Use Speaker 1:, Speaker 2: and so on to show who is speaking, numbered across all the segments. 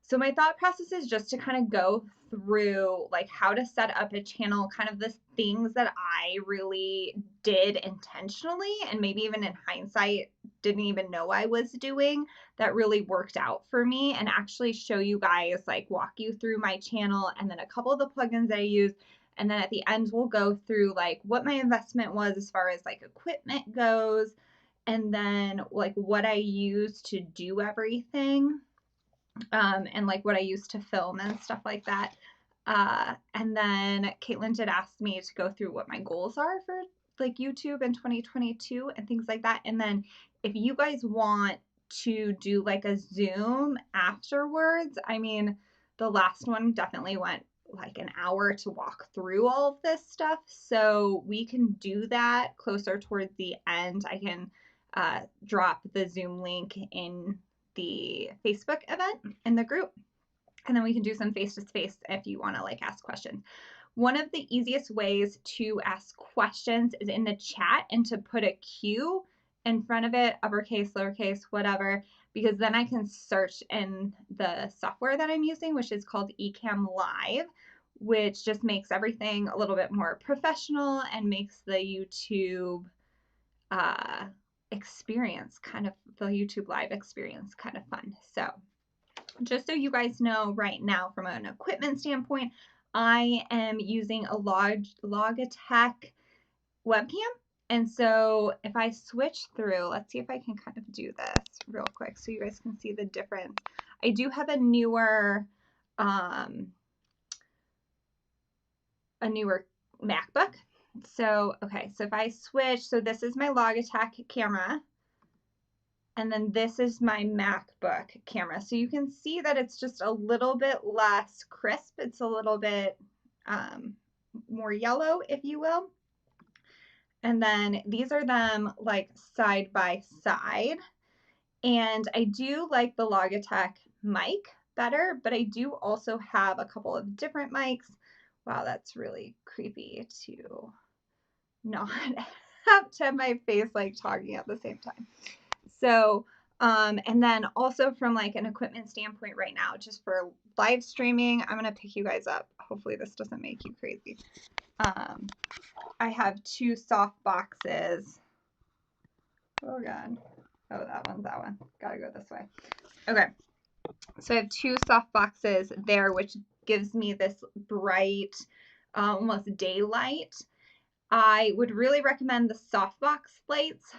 Speaker 1: So my thought process is just to kind of go through like how to set up a channel, kind of the things that I really did intentionally and maybe even in hindsight didn't even know I was doing that really worked out for me, and actually show you guys, like walk you through my channel and then a couple of the plugins that I use. And then at the end, we'll go through like what my investment was as far as like equipment goes, and then like what I use to do everything, and like what I use to film and stuff like that. And then Caitlin did ask me to go through what my goals are for like YouTube in 2022 and things like that. And then if you guys want to do like a Zoom afterwards, I mean, the last one definitely went like an hour to walk through all of this stuff. So we can do that closer towards the end. I can drop the Zoom link in the Facebook event in the group, and then we can do some face-to-face if you want to like ask questions. One of the easiest ways to ask questions is in the chat and to put a Q in front of it, uppercase, lowercase, whatever, because then I can search in the software that I'm using, which is called Ecamm Live, which just makes everything a little bit more professional and makes the YouTube experience, kind of the YouTube live experience, kind of fun. So just so you guys know, right now from an equipment standpoint, I am using a Logitech webcam. And so if I switch through, let's see if I can kind of do this real quick so you guys can see the difference. I do have a newer MacBook. So, okay, so if I switch, so this is my Logitech camera, and then this is my MacBook camera. So you can see that it's just a little bit less crisp. It's a little bit more yellow, if you will. And then these are them like side by side. And I do like the Logitech mic better, but I do also have a couple of different mics. Wow, that's really creepy to not have to have my face like talking at the same time. So, and then also from like an equipment standpoint right now, just for live streaming, I'm going to pick you guys up. Hopefully this doesn't make you crazy. I have two soft boxes. Oh God. Oh, that one. Gotta go this way. Okay. So I have two soft boxes there, which gives me this bright, almost daylight. I would really recommend the softbox lights.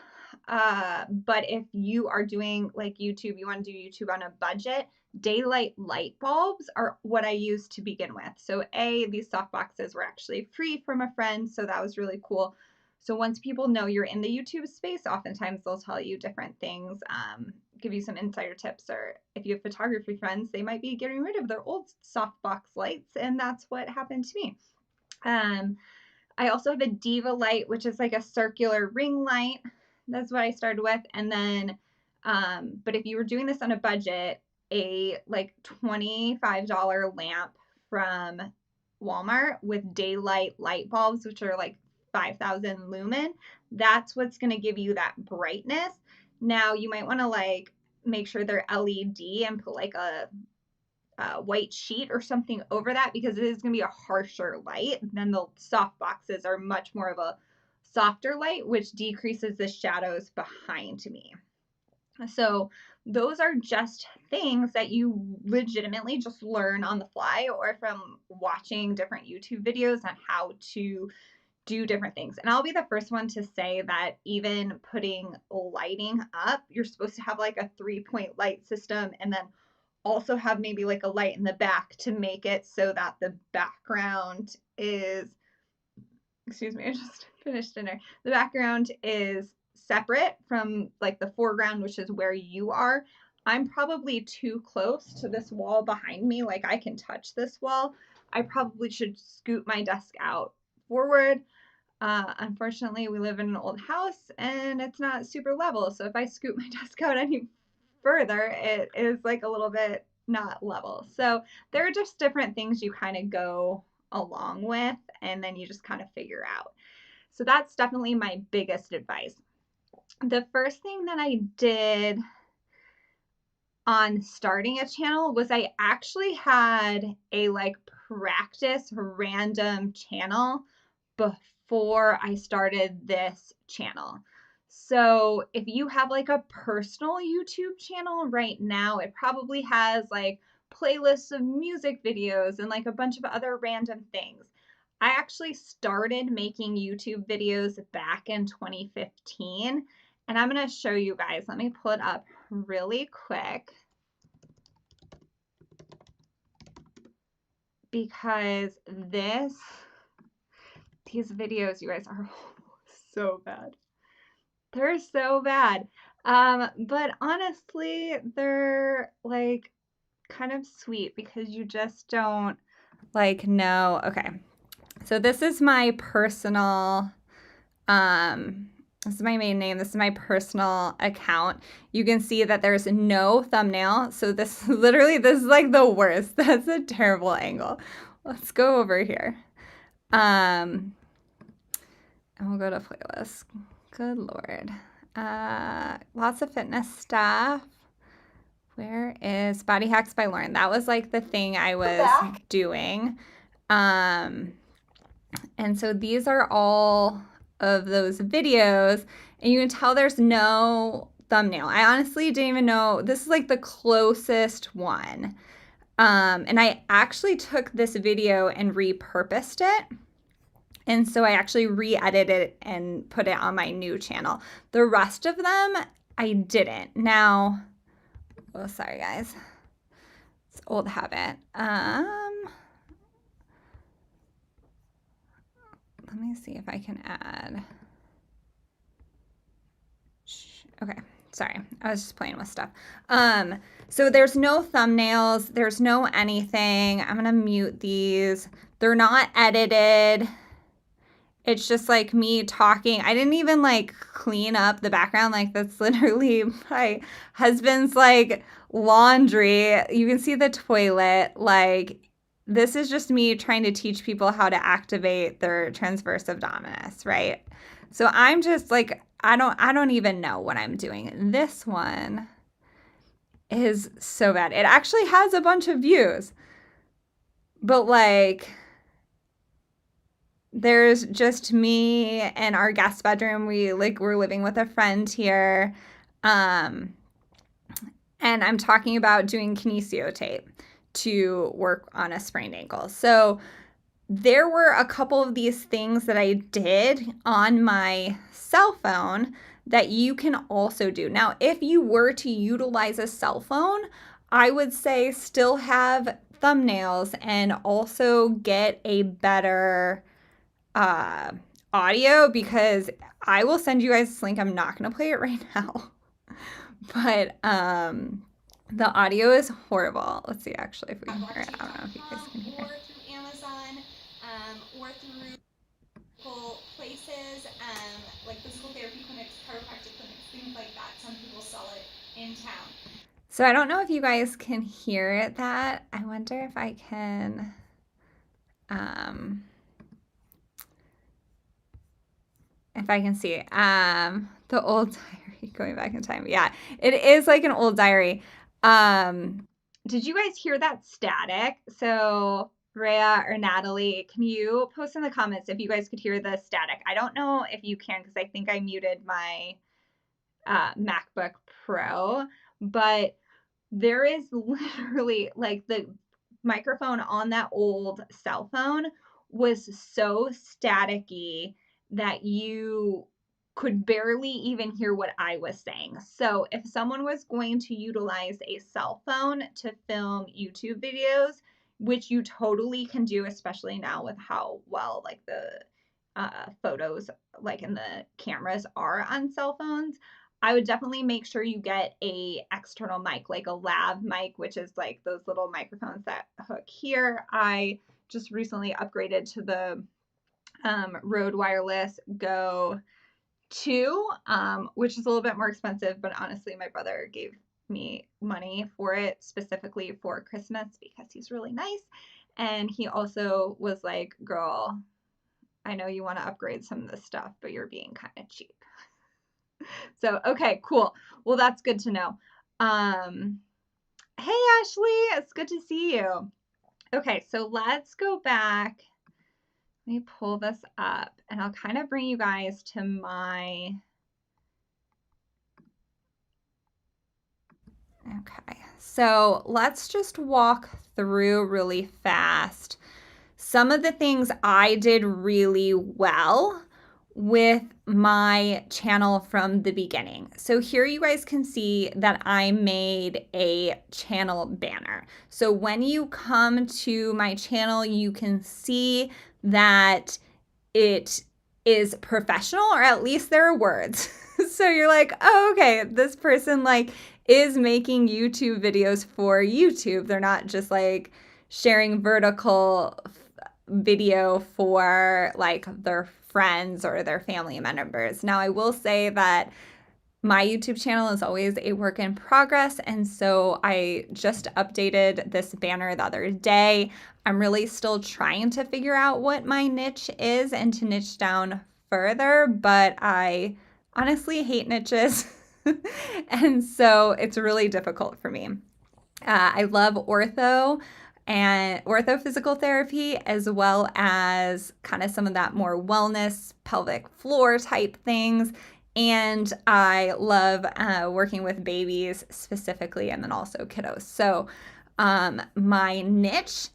Speaker 1: But if you are doing like YouTube, you want to do YouTube on a budget, daylight light bulbs are what I use to begin with. So these soft boxes were actually free from a friend, so that was really cool. So once people know you're in the YouTube space, oftentimes they'll tell you different things, give you some insider tips, or if you have photography friends, they might be getting rid of their old softbox lights, and that's what happened to me. I also have a Diva light, which is like a circular ring light. That's what I started with. And then, but if you were doing this on a budget, a like $25 lamp from Walmart with daylight light bulbs, which are like 5,000 lumen, that's what's going to give you that brightness. Now you might want to like make sure they're LED and put like a white sheet or something over that, because it is going to be a harsher light. Then the soft boxes are much more of a softer light, which decreases the shadows behind me. So those are just things that you legitimately just learn on the fly or from watching different YouTube videos on how to do different things. And I'll be the first one to say that even putting lighting up, you're supposed to have like a 3-point light system, and then also have maybe like a light in the back to make it so that the background is, excuse me, I just finished dinner. The background is separate from like the foreground, which is where you are. I'm probably too close to this wall behind me. Like I can touch this wall. I probably should scoot my desk out forward. Unfortunately, we live in an old house and it's not super level. So if I scoot my desk out any further, it is like a little bit not level. So there are just different things you kind of go along with, and then you just kind of figure out. So that's definitely my biggest advice. The first thing that I did on starting a channel was I actually had a like practice random channel before I started this channel. So if you have like a personal YouTube channel right now, it probably has like playlists of music videos and like a bunch of other random things. I actually started making YouTube videos back in 2015, and I'm going to show you guys. Let me pull it up really quick because these videos, you guys, are so bad. They're so bad. But honestly, they're like kind of sweet because you just don't like know. Okay. So this is my personal, this is my main name. This is my personal account. You can see that there's no thumbnail. So this is like the worst. That's a terrible angle. Let's go over here. And we'll go to playlist. Good Lord. Lots of fitness stuff. Where is Body Hacks by Lauren? That was like the thing I was doing. And so these are all of those videos, and you can tell there's no thumbnail. I honestly didn't even know. This is like the closest one. And I actually took this video and repurposed it. And so I actually re-edited it and put it on my new channel. The rest of them, I didn't. Now, oh, sorry guys. It's old habit. Let me see if I can add. Okay, sorry. I was just playing with stuff. So there's no thumbnails. There's no anything. I'm gonna mute these. They're not edited. It's just like me talking. I didn't even like clean up the background. Like that's literally my husband's like laundry. You can see the toilet. Like this is just me trying to teach people how to activate their transverse abdominis, right? So I'm just like, I don't even know what I'm doing. This one is so bad. It actually has a bunch of views, but like, there's just me and our guest bedroom. We're living with a friend here. And I'm talking about doing kinesio tape to work on a sprained ankle. So there were a couple of these things that I did on my cell phone that you can also do. Now, if you were to utilize a cell phone, I would say still have thumbnails and also get a better audio, because I will send you guys this link. I'm not going to play it right now, but the audio is horrible. Let's see actually if we can hear it. I don't know if you guys can hear it. Or through Amazon, or through places like physical therapy clinics, chiropractic clinics, things like that. Some people sell it in town. So I don't know if you guys can hear that. I wonder if I can see the old diary, going back in time. Yeah, it is like an old diary. Did you guys hear that static? So Rhea or Natalie, can you post in the comments if you guys could hear the static? I don't know if you can, because I think I muted my MacBook Pro, but there is literally like the microphone on that old cell phone was so staticky that you could barely even hear what I was saying. So if someone was going to utilize a cell phone to film YouTube videos, which you totally can do, especially now with how well like the photos like in the cameras are on cell phones, I would definitely make sure you get a external mic, like a lav mic, which is like those little microphones that hook here. I just recently upgraded to the Rode Wireless Go 2, which is a little bit more expensive, but honestly, my brother gave me money for it specifically for Christmas because he's really nice. And he also was like, girl, I know you want to upgrade some of this stuff, but you're being kind of cheap. So, okay, cool. Well, that's good to know. Hey, Ashley, it's good to see you. Okay, so let's go back. Let me pull this up and I'll kind of bring you guys to my. Okay, so let's just walk through really fast some of the things I did really well with my channel from the beginning. So here you guys can see that I made a channel banner. So when you come to my channel, you can see that it is professional, or at least there are words. So you're like, oh, okay, this person like is making YouTube videos for YouTube. They're not just like sharing vertical video for like their friends or their family members. Now, I will say that my YouTube channel is always a work in progress, and so I just updated this banner the other day. I'm really still trying to figure out what my niche is and to niche down further, but I honestly hate niches, and so it's really difficult for me. I love ortho and orthophysical therapy, as well as kind of some of that more wellness, pelvic floor type things. And I love working with babies specifically, and then also kiddos. So my niche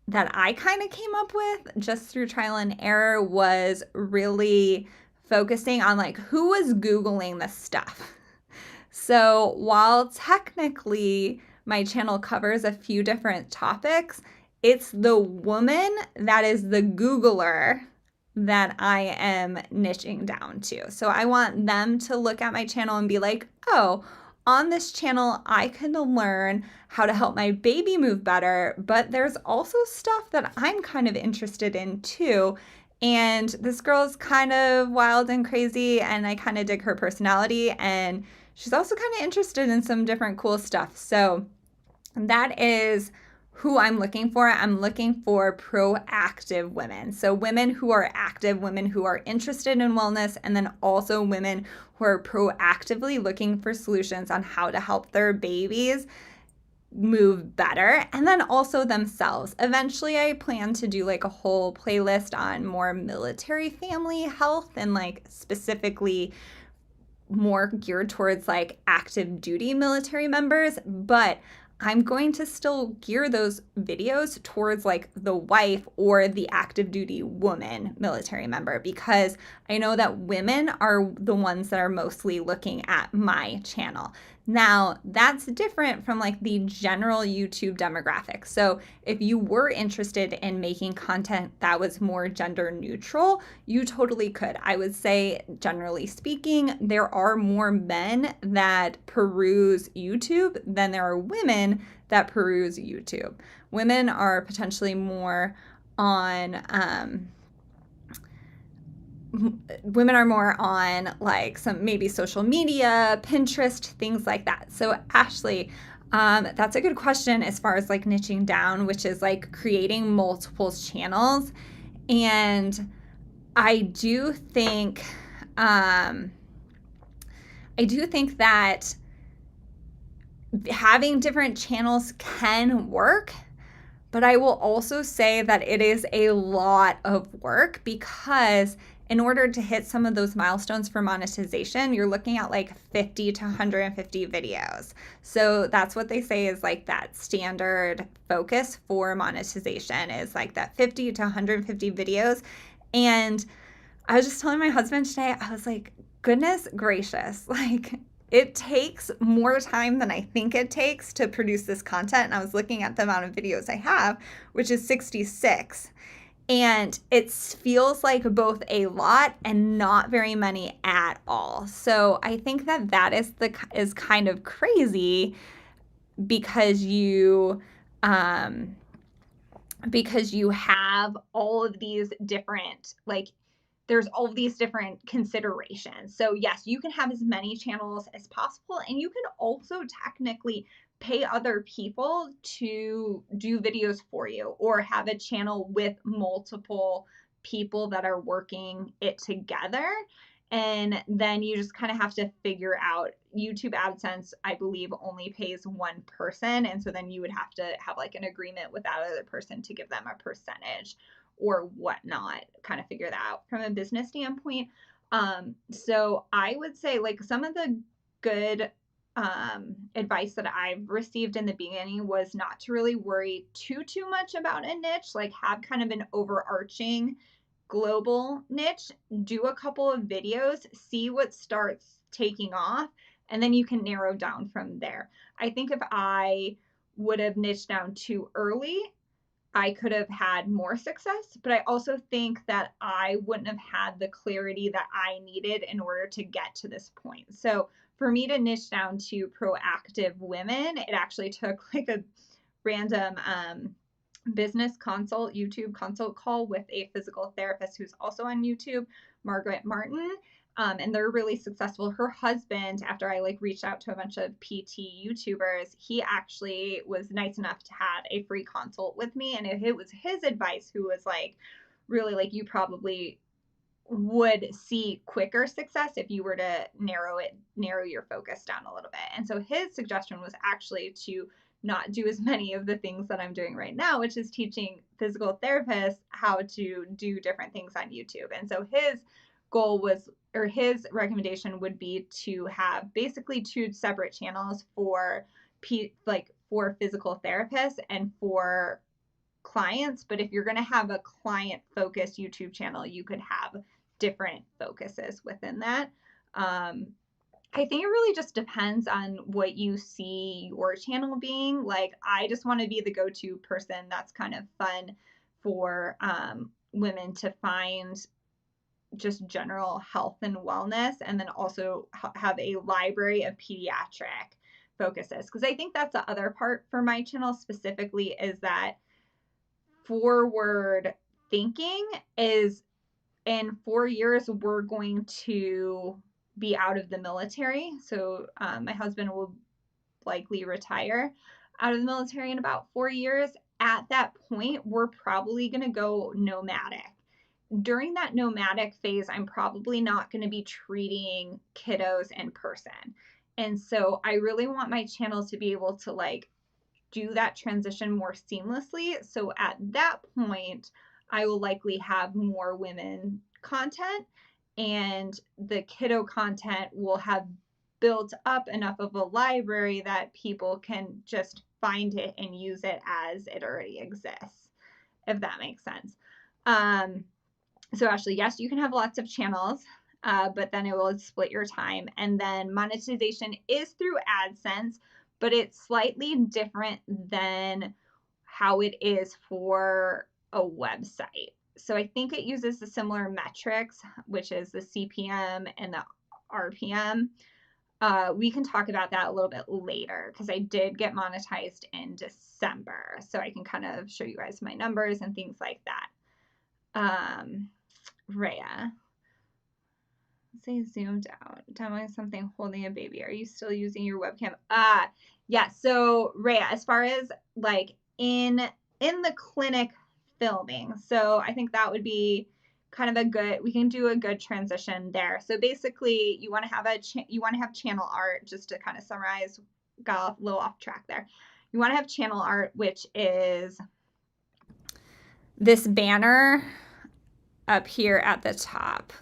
Speaker 1: that I kind of came up with just through trial and error was really focusing on like who was Googling this stuff. So while technically my channel covers a few different topics, it's the woman that is the Googler that I am niching down to. So I want them to look at my channel and be like, oh, on this channel, I can learn how to help my baby move better, but there's also stuff that I'm kind of interested in too. And this girl's kind of wild and crazy, and I kind of dig her personality, and she's also kind of interested in some different cool stuff. So that is who I'm looking for. I'm looking for proactive women. So women who are active, women who are interested in wellness, and then also women who are proactively looking for solutions on how to help their babies move better, and then also themselves. Eventually, I plan to do like a whole playlist on more military family health, and like specifically more geared towards like active duty military members, but I'm going to still gear those videos towards like the wife or the active duty woman military member, because I know that women are the ones that are mostly looking at my channel. Now, that's different from like the general YouTube demographic. So if you were interested in making content that was more gender neutral, you totally could. I would say, generally speaking, there are more men that peruse YouTube than there are women that peruse YouTube. Women are potentially more on like some maybe social media, Pinterest, things like that. So Ashley, that's a good question as far as like niching down, which is like creating multiple channels. And I do think that having different channels can work, but I will also say that it is a lot of work, because in order to hit some of those milestones for monetization, you're looking at like 50 to 150 videos. So that's what they say is like that standard focus for monetization is like that 50 to 150 videos. And I was just telling my husband today, I was like, goodness gracious, like it takes more time than I think it takes to produce this content. And I was looking at the amount of videos I have, which is 66. And it feels like both a lot and not very many at all. So I think that is kind of crazy, because you have all of these different, like, there's all of these different considerations. So yes, you can have as many channels as possible, and you can also technically pay other people to do videos for you, or have a channel with multiple people that are working it together. And then you just kind of have to figure out. YouTube AdSense, I believe, only pays one person. And so then you would have to have like an agreement with that other person to give them a percentage or whatnot, kind of figure that out from a business standpoint. So I would say like some of the good advice that I've received in the beginning was not to really worry too much about a niche, like have kind of an overarching global niche, do a couple of videos, see what starts taking off, and then you can narrow down from there. I think if I would have niched down too early, I could have had more success, but I also think that I wouldn't have had the clarity that I needed in order to get to this point. So for me to niche down to proactive women, it actually took like a random business consult, YouTube consult call with a physical therapist who's also on YouTube, Margaret Martin. And they're really successful. Her husband, after I like reached out to a bunch of PT YouTubers, he actually was nice enough to have a free consult with me. And it was his advice who was like, really like, you probably would see quicker success if you were to narrow your focus down a little bit. And so his suggestion was actually to not do as many of the things that I'm doing right now, which is teaching physical therapists how to do different things on YouTube. And so his goal was, or his recommendation would be to have basically two separate channels for for physical therapists and for clients. But if you're going to have a client focused YouTube channel, you could have different focuses within that. I think it really just depends on what you see your channel being. Like, I just want to be the go-to person that's kind of fun for women to find just general health and wellness, and then also have a library of pediatric focuses. Because I think that's the other part for my channel specifically, is that forward thinking is in 4 years, we're going to be out of the military. So my husband will likely retire out of the military in about 4 years. At that point, we're probably going to go nomadic. During that nomadic phase, I'm probably not going to be treating kiddos in person. And so I really want my channel to be able to like do that transition more seamlessly. So at that point, I will likely have more women content, and the kiddo content will have built up enough of a library that people can just find it and use it as it already exists, if that makes sense. So Ashley, yes, you can have lots of channels, but then it will split your time. And then monetization is through AdSense, but it's slightly different than how it is for a website. So I think it uses the similar metrics, which is the CPM and the RPM. We can talk about that a little bit later because I did get monetized in December. So I can kind of show you guys my numbers and things like that. Rhea, say zoomed out, demoing something holding a baby. Are you still using your webcam? Yeah. So Rhea, as far as like in the clinic filming, so I think that would be kind of we can do a good transition there. So basically, you want to have channel art. Just to kind of summarize, got a little off track there. You want to have channel art, which is this banner up here at the top.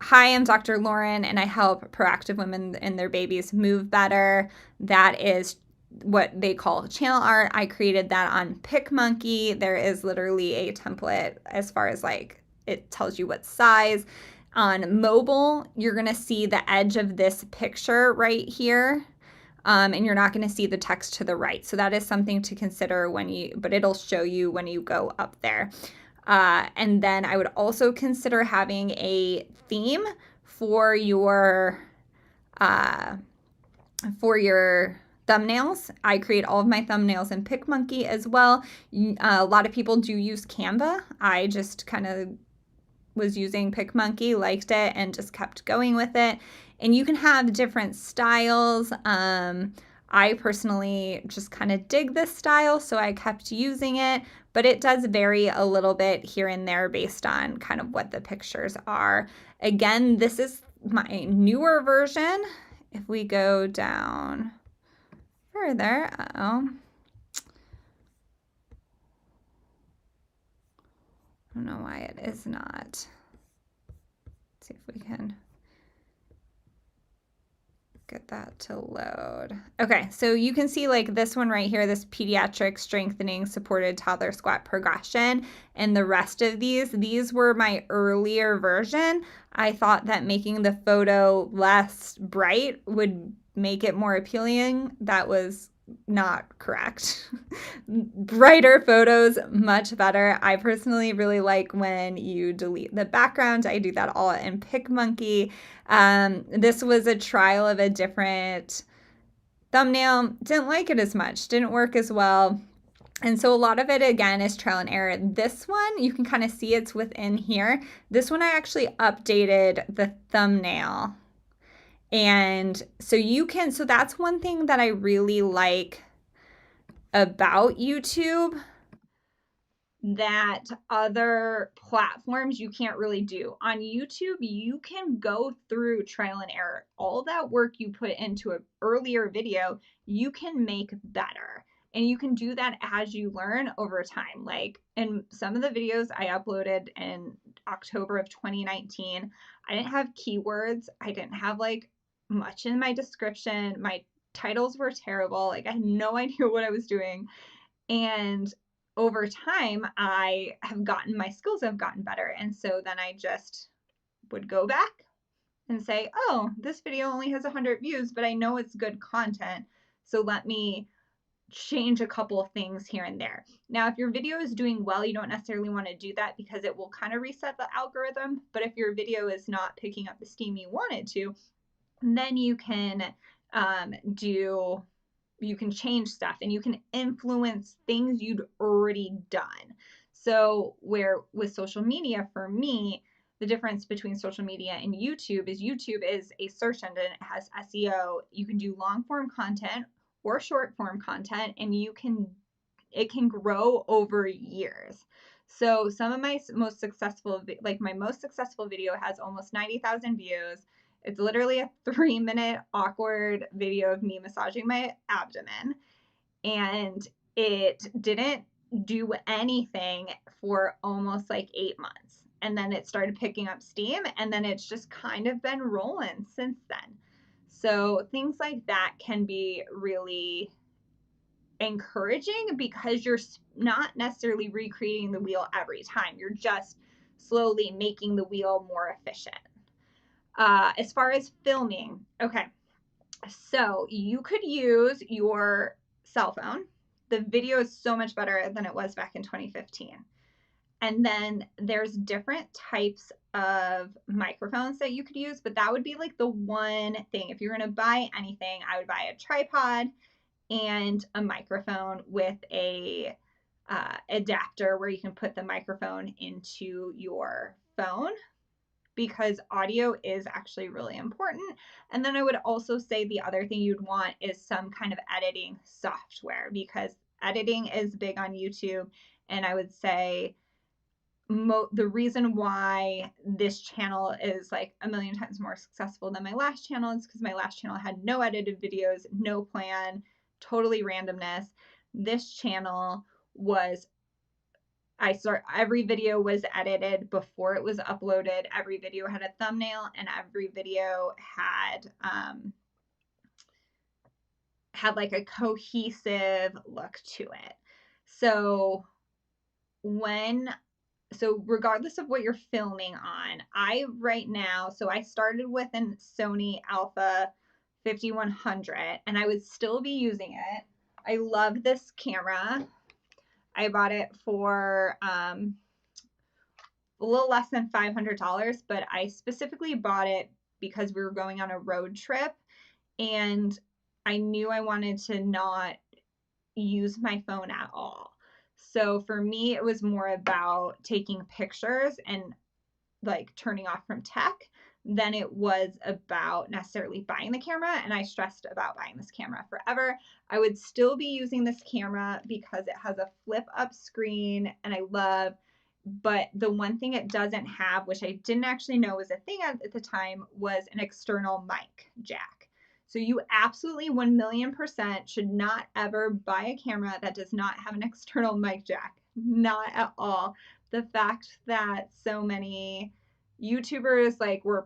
Speaker 1: Hi, I'm Dr. Lauren, and I help proactive women and their babies move better. That is what they call channel art. I created that on PicMonkey. There is literally a template as far as like it tells you what size. On mobile, you're going to see the edge of this picture right here. And you're not going to see the text to the right. So that is something to consider but it'll show you when you go up there. And then I would also consider having a theme for your thumbnails. I create all of my thumbnails in PicMonkey as well. A lot of people do use Canva. I just kind of was using PicMonkey, liked it, and just kept going with it. And you can have different styles. I personally just kind of dig this style, so I kept using it, but it does vary a little bit here and there based on kind of what the pictures are. Again, this is my newer version. If we go down further, I don't know why it is not. Let's see if we can get that to load. Okay, so you can see like this one right here, this pediatric strengthening supported toddler squat progression, and the rest of these were my earlier version. I thought that making the photo less bright would make it more appealing. That was not correct. Brighter photos, much better. I personally really like when you delete the background. I do that all in PicMonkey. This was a trial of a different thumbnail. Didn't like it as much, didn't work as well. And so a lot of it, again, is trial and error. This one, you can kind of see it's within here. This one, I actually updated the thumbnail. And so so that's one thing that I really like about YouTube that other platforms you can't really do. On YouTube, you can go through trial and error. All that work you put into an earlier video, you can make better. And you can do that as you learn over time. Like in some of the videos I uploaded in October of 2019, I didn't have keywords. I didn't have like much in my description. My titles were terrible. Like I had no idea what I was doing. And over time, my skills have gotten better. And so then I just would go back and say, oh, this video only has 100 views, but I know it's good content. So let me change a couple of things here and there. Now, if your video is doing well, you don't necessarily want to do that because it will kind of reset the algorithm. But if your video is not picking up the steam you want it to, then you can you can change stuff and you can influence things you'd already done. So where with social media, for me, the difference between social media and YouTube is a search engine. It has SEO. You can do long form content or short form content, and it can grow over years. So some of my most successful, like my most successful video has almost 90,000 views. It's literally a 3-minute awkward video of me massaging my abdomen, and it didn't do anything for almost like 8 months. And then it started picking up steam, and then it's just kind of been rolling since then. So things like that can be really encouraging because you're not necessarily recreating the wheel every time. You're just slowly making the wheel more efficient. As far as filming, okay, so you could use your cell phone. The video is so much better than it was back in 2015. And then there's different types of microphones that you could use, but that would be like the one thing. If you're going to buy anything, I would buy a tripod and a microphone with a adapter where you can put the microphone into your phone, because audio is actually really important. And then I would also say the other thing you'd want is some kind of editing software, because editing is big on YouTube. And I would say the reason why this channel is like a million times more successful than my last channel is because my last channel had no edited videos, no plan, totally randomness. This channel was every video was edited before it was uploaded. Every video had a thumbnail, and every video had like a cohesive look to it. So regardless of what you're filming on, I started with a Sony Alpha 5100, and I would still be using it. I love this camera. I bought it for a little less than $500, but I specifically bought it because we were going on a road trip, and I knew I wanted to not use my phone at all. So for me, it was more about taking pictures and like turning off from tech than it was about necessarily buying the camera. And I stressed about buying this camera forever. I would still be using this camera because it has a flip up screen and I love, but the one thing it doesn't have, which I didn't actually know was a thing at the time, was an external mic jack. So you absolutely 1,000,000% should not ever buy a camera that does not have an external mic jack. Not at all. The fact that so many YouTubers like were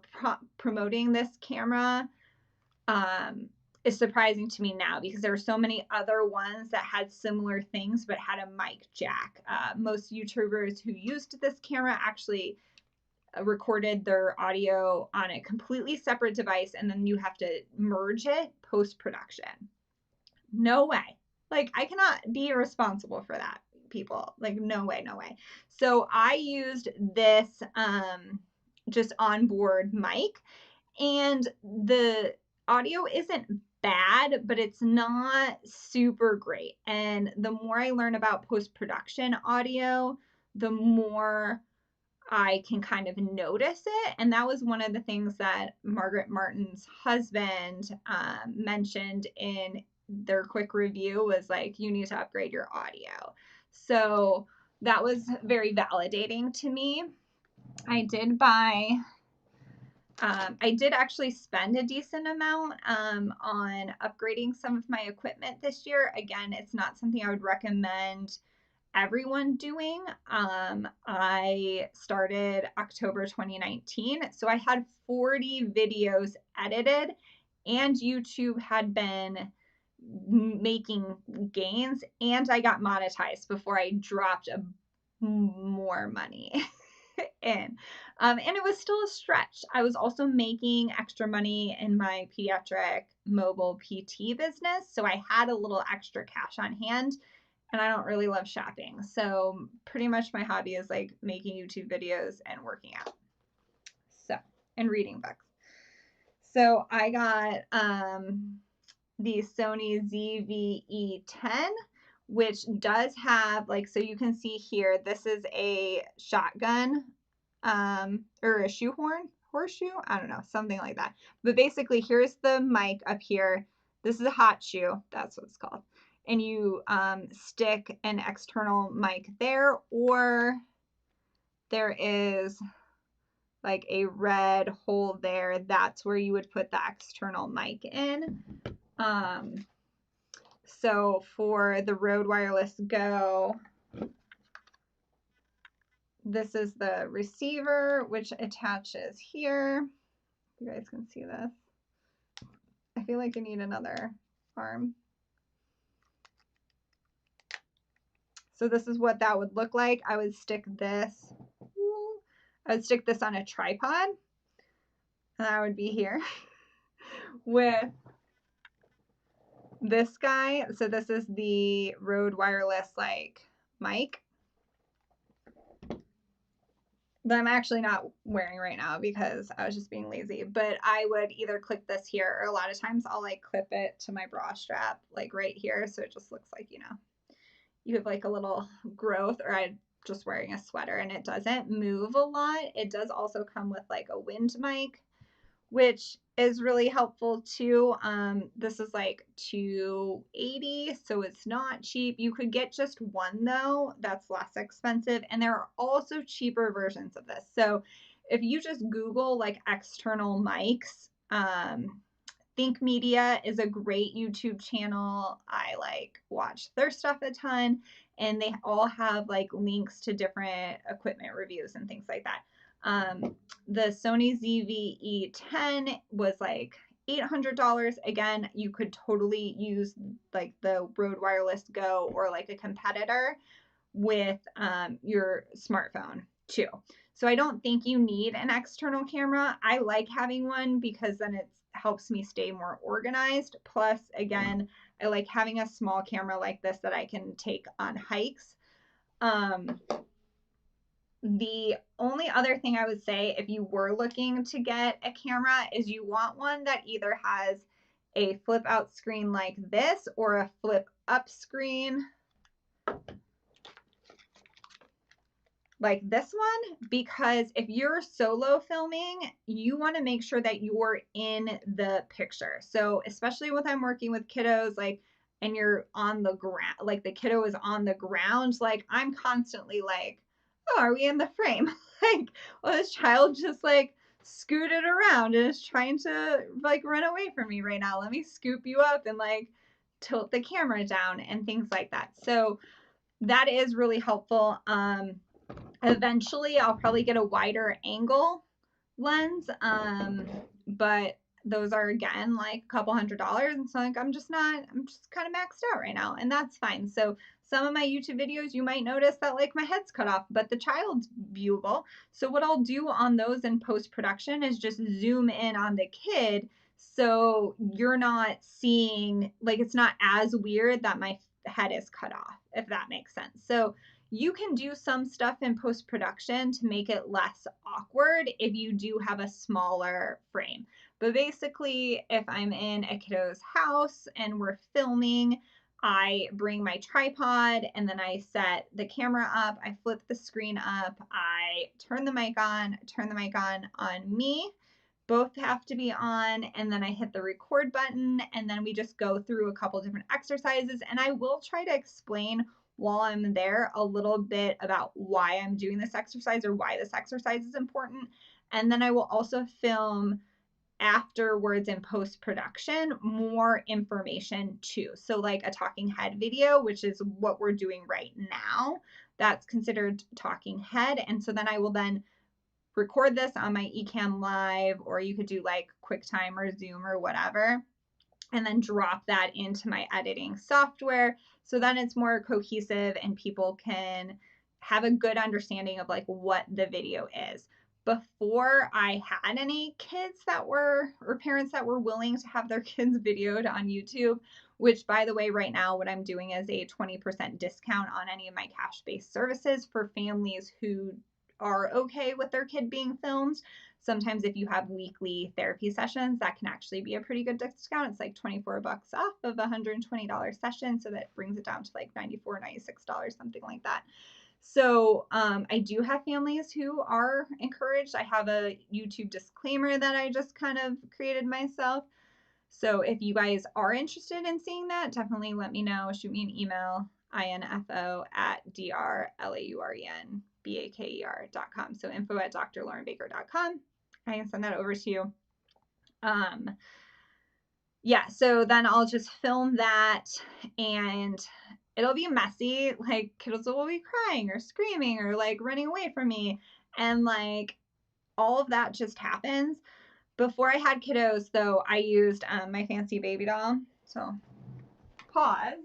Speaker 1: promoting this camera is surprising to me now because there were so many other ones that had similar things but had a mic jack. Most YouTubers who used this camera actually recorded their audio on a completely separate device and then you have to merge it post-production. No way. Like, I cannot be responsible for that, people. Like, no way, no way. So I used this just onboard mic, and the audio isn't bad, but it's not super great. And the more I learn about post-production audio, the more I can kind of notice it. And that was one of the things that Margaret Martin's husband mentioned in their quick review was like, you need to upgrade your audio. So that was very validating to me. I did buy, I did actually spend a decent amount on upgrading some of my equipment this year. Again, it's not something I would recommend everyone doing. I started October 2019, so I had 40 videos edited, and YouTube had been making gains, and I got monetized before I dropped more money in. And it was still a stretch. I was also making extra money in my pediatric mobile PT business, so I had a little extra cash on hand. And I don't really love shopping. So pretty much my hobby is like making YouTube videos and working out. So, and reading books. So I got the Sony ZV-E10, which does have like, so you can see here, this is a shotgun or a shoehorn, horseshoe, I don't know, something like that. But basically here's the mic up here. This is a hot shoe, that's what it's called. And you stick an external mic there, or there is like a red hole there. That's where you would put the external mic in. So for the Rode Wireless Go, this is the receiver, which attaches here. You guys can see this. I feel like I need another arm. So this is what that would look like. I would stick this on a tripod, and I would be here with this guy. So this is the Rode Wireless like mic that I'm actually not wearing right now because I was just being lazy, but I would either click this here, or a lot of times I'll like clip it to my bra strap like right here, so it just looks like, you know, you have like a little growth, or I'm just wearing a sweater and it doesn't move a lot. It does also come with like a wind mic, which is really helpful too. This is like $280, so it's not cheap. You could get just one though, that's less expensive, and there are also cheaper versions of this. So if you just Google like external mics, Think Media is a great YouTube channel. I like watch their stuff a ton, and they all have like links to different equipment reviews and things like that. The Sony ZV-E10 was like $800. Again, you could totally use like the Rode Wireless Go or like a competitor with your smartphone too. So I don't think you need an external camera. I like having one because then it helps me stay more organized. Plus, again, I like having a small camera like this that I can take on hikes. The only other thing I would say if you were looking to get a camera is you want one that either has a flip out screen like this or a flip up screen. like this one, because if you're solo filming, you want to make sure that you're in the picture. So especially when I'm working with kiddos, like, and you're on the ground, like the kiddo is on the ground, like I'm constantly like, oh, are we in the frame? Like, well, this child just like scooted around and is trying to like run away from me right now. Let me scoop you up and like tilt the camera down and things like that. So that is really helpful. Eventually I'll probably get a wider angle lens, but those are again like a couple $100, and so like I'm just kind of maxed out right now, and that's fine. So some of my YouTube videos you might notice that like my head's cut off, but the child's viewable. So what I'll do on those in post-production is just zoom in on the kid, so you're not seeing, like, it's not as weird that my head is cut off, if that makes sense. So you can do some stuff in post-production to make it less awkward if you do have a smaller frame. But basically, if I'm in a kiddo's house and we're filming, I bring my tripod and then I set the camera up, I flip the screen up, I turn the mic on me. Both have to be on, and then I hit the record button, and then we just go through a couple different exercises, and I will try to explain while I'm there a little bit about why I'm doing this exercise or why this exercise is important. And then I will also film afterwards in post-production more information too. So like a talking head video, which is what we're doing right now, that's considered talking head. And so then I will then record this on my Ecamm Live, or you could do like QuickTime or Zoom or whatever, and then drop that into my editing software. So then it's more cohesive and people can have a good understanding of like what the video is. Before I had any kids that were, or parents that were willing to have their kids videoed on YouTube, which by the way, right now, what I'm doing is a 20% discount on any of my cash-based services for families who are okay with their kid being filmed. Sometimes if you have weekly therapy sessions, that can actually be a pretty good discount. It's like $24 off of a $120 session. So that brings it down to like $94, $96, something like that. So I do have families who are encouraged. I have a YouTube disclaimer that I just kind of created myself. So if you guys are interested in seeing that, definitely let me know. Shoot me an email, info@drlaurenbaker.com. So info@drlaurenbaker.com. I can send that over to you. Yeah, so then I'll just film that, and it'll be messy. Like kiddos will be crying or screaming or like running away from me, and like all of that just happens. Before I had kiddos, though, I used my fancy baby doll. So pause.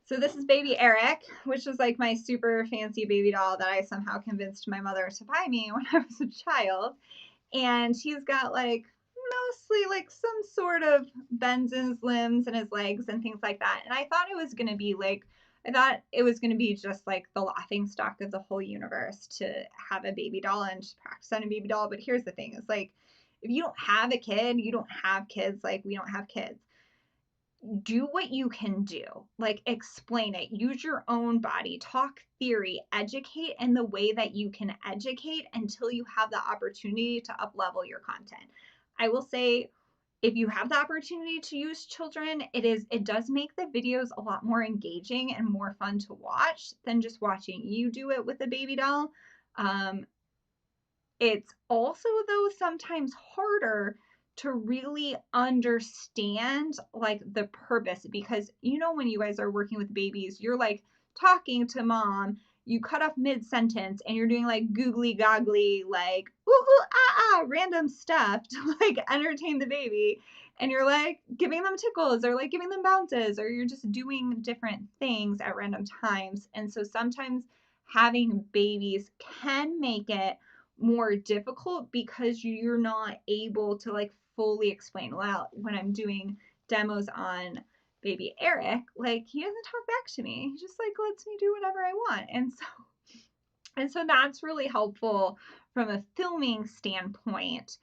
Speaker 1: So this is baby Eric, which was like my super fancy baby doll that I somehow convinced my mother to buy me when I was a child. And he's got like mostly like some sort of bends in his limbs and his legs and things like that. And I thought it was going to be just like the laughing stock of the whole universe to have a baby doll and just practice on a baby doll. But here's the thing, it's like, if you don't have a kid, you don't have kids, like we don't have kids. Do what you can do, like explain it, use your own body, talk theory, educate in the way that you can educate until you have the opportunity to up level your content. I will say, if you have the opportunity to use children, it does make the videos a lot more engaging and more fun to watch than just watching you do it with a baby doll. It's also, though, sometimes harder to really understand like the purpose, because when you guys are working with babies, you're like talking to mom, you cut off mid-sentence and you're doing like googly goggly, like ooh, ooh, random stuff to like entertain the baby, and you're like giving them tickles or like giving them bounces, or you're just doing different things at random times. And so sometimes having babies can make it more difficult because you're not able to like fully explain. Well, when I'm doing demos on baby Eric, like he doesn't talk back to me. He just like lets me do whatever I want. And so that's really helpful from a filming standpoint.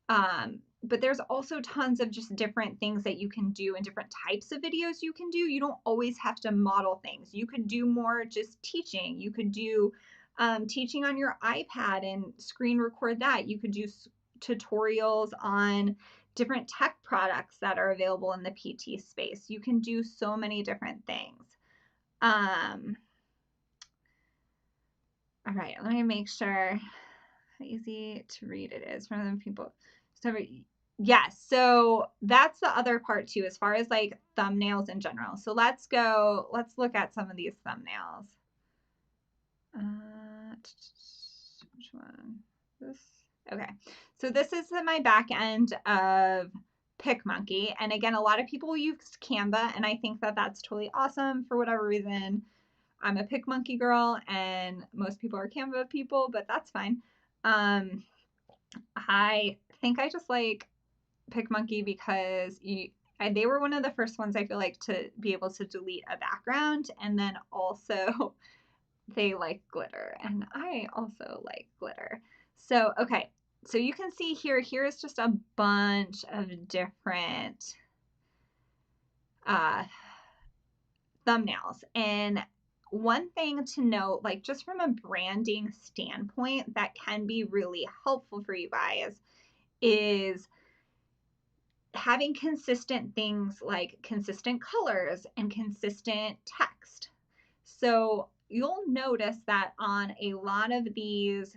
Speaker 1: But there's also tons of just different things that you can do and different types of videos you can do. You don't always have to model things. You could do more just teaching. You could do teaching on your iPad and screen record that. You could do tutorials on different tech products that are available in the PT space. You can do so many different things. All right, let me make sure how easy to read it is for them people. So yes, so that's the other part too, as far as like thumbnails in general. So let's look at some of these thumbnails. Which one? This? Okay, so this is my back end of PicMonkey. And again, a lot of people use Canva, and I think that that's totally awesome for whatever reason. I'm a PicMonkey girl, and most people are Canva people, but that's fine. I think I just like PicMonkey because they were one of the first ones I feel like to be able to delete a background, and then also they like glitter, and I also like glitter. So, okay, so you can see here's just a bunch of different thumbnails. And one thing to note, like just from a branding standpoint, that can be really helpful for you guys is having consistent things like consistent colors and consistent text. So you'll notice that on a lot of these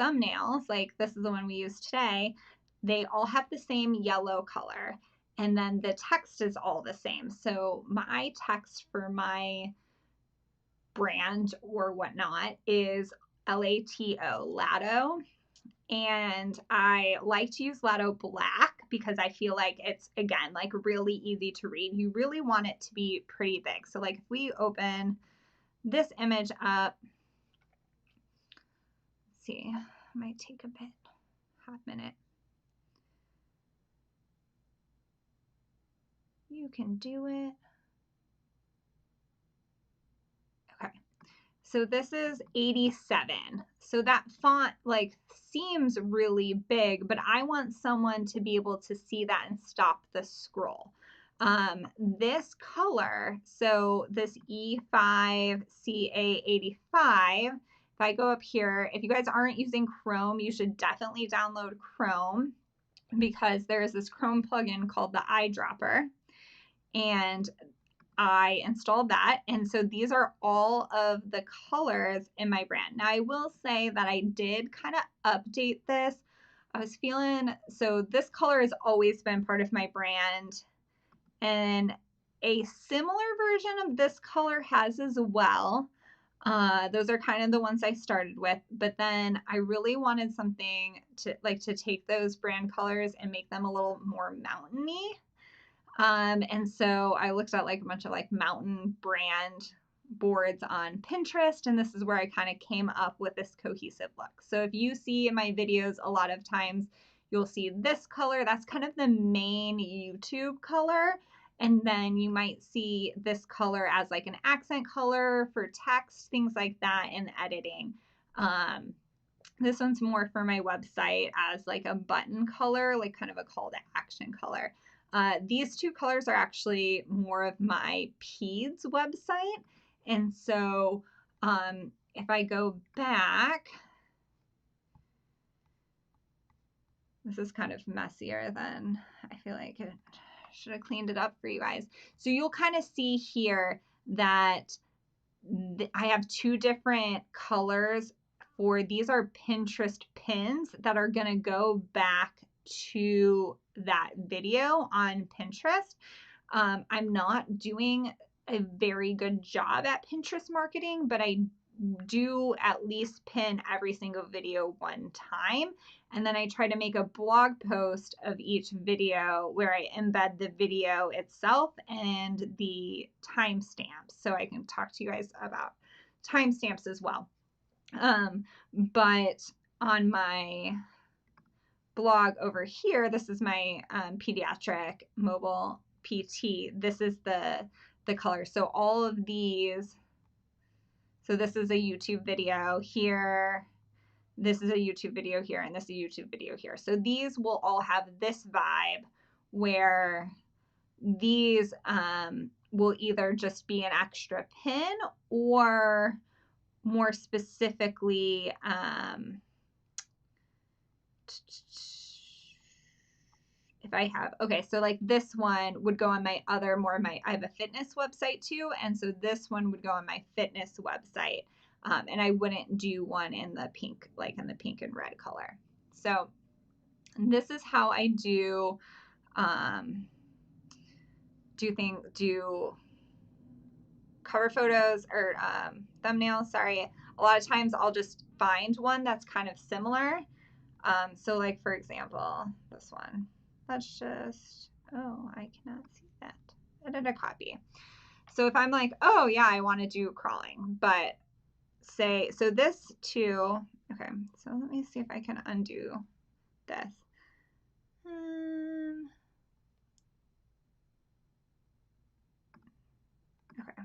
Speaker 1: thumbnails, like this is the one we use today, they all have the same yellow color. And then the text is all the same. So my text for my brand or whatnot is LATO, Lato. And I like to use Lato Black because I feel like it's, again, like really easy to read. You really want it to be pretty big. So like if we open this image up, let's see, it might take a bit, half minute. You can do it. Okay. So this is 87. So that font like seems really big, but I want someone to be able to see that and stop the scroll. This color, so this E5CA85, if I go up here, if you guys aren't using Chrome, you should definitely download Chrome because there's this Chrome plugin called the eyedropper. And I installed that. And so these are all of the colors in my brand. Now I will say that I did kind of update this. I was feeling, so this color has always been part of my brand, and a similar version of this color has as well. Those are kind of the ones I started with, but then I really wanted something to take those brand colors and make them a little more mountainy. And so I looked at like a bunch of like mountain brand boards on Pinterest, and this is where I kind of came up with this cohesive look. So if you see in my videos, a lot of times you'll see this color, that's kind of the main YouTube color. And then you might see this color as like an accent color for text, things like that in editing. This one's more for my website as like a button color, like kind of a call to action color. These two colors are actually more of my PEDS website. And so if I go back, this is kind of messier than I feel like it should have cleaned it up for you guys. So you'll kind of see here that I have two different colors for, these are Pinterest pins that are going to go back to that video on Pinterest. I'm not doing a very good job at Pinterest marketing, but I do at least pin every single video one time. And then I try to make a blog post of each video where I embed the video itself and the timestamps. So I can talk to you guys about timestamps as well. But on my blog over here, this is my pediatric mobile PT. This is the color. So all of these, so this is a YouTube video here. this is a YouTube video here, and this is a YouTube video here. So these will all have this vibe where these will either just be an extra pin or more specifically, if I have, okay, so like this one would go on my other, I have a fitness website too. And so this one would go on my fitness website. And I wouldn't do one in the pink, like in the pink and red color. So this is how I do cover photos or thumbnails. Sorry. A lot of times I'll just find one that's kind of similar. So like, for example, this one, that's just, oh, I cannot see that. Edit a copy. So if I'm like, oh yeah, I want to do crawling, but say, so this too, okay, so let me see if I can undo this. Okay,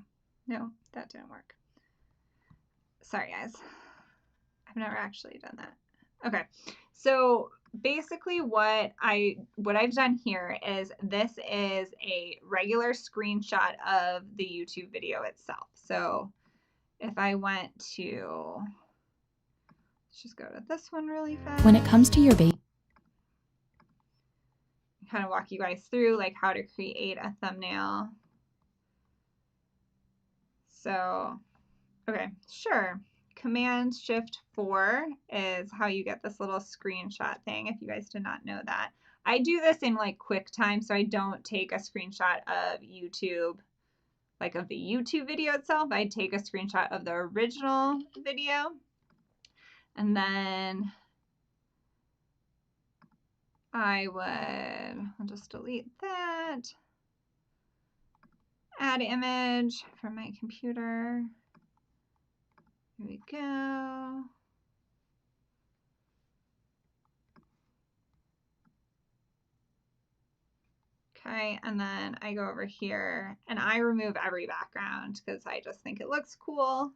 Speaker 1: no, that didn't work. Sorry guys, I've never actually done that. Okay, so basically what I've done here is this is a regular screenshot of the YouTube video itself. So if I went to, let's just go to this one really fast.
Speaker 2: When it comes to your baby,
Speaker 1: kind of walk you guys through like how to create a thumbnail. So, okay, sure. Command-Shift-4 is how you get this little screenshot thing, if you guys did not know that. I do this in like QuickTime, so I don't take a screenshot of YouTube, like of the YouTube video itself. I take a screenshot of the original video, and then I'll just delete that. Add image from my computer. Here we go. Okay, and then I go over here and I remove every background because I just think it looks cool.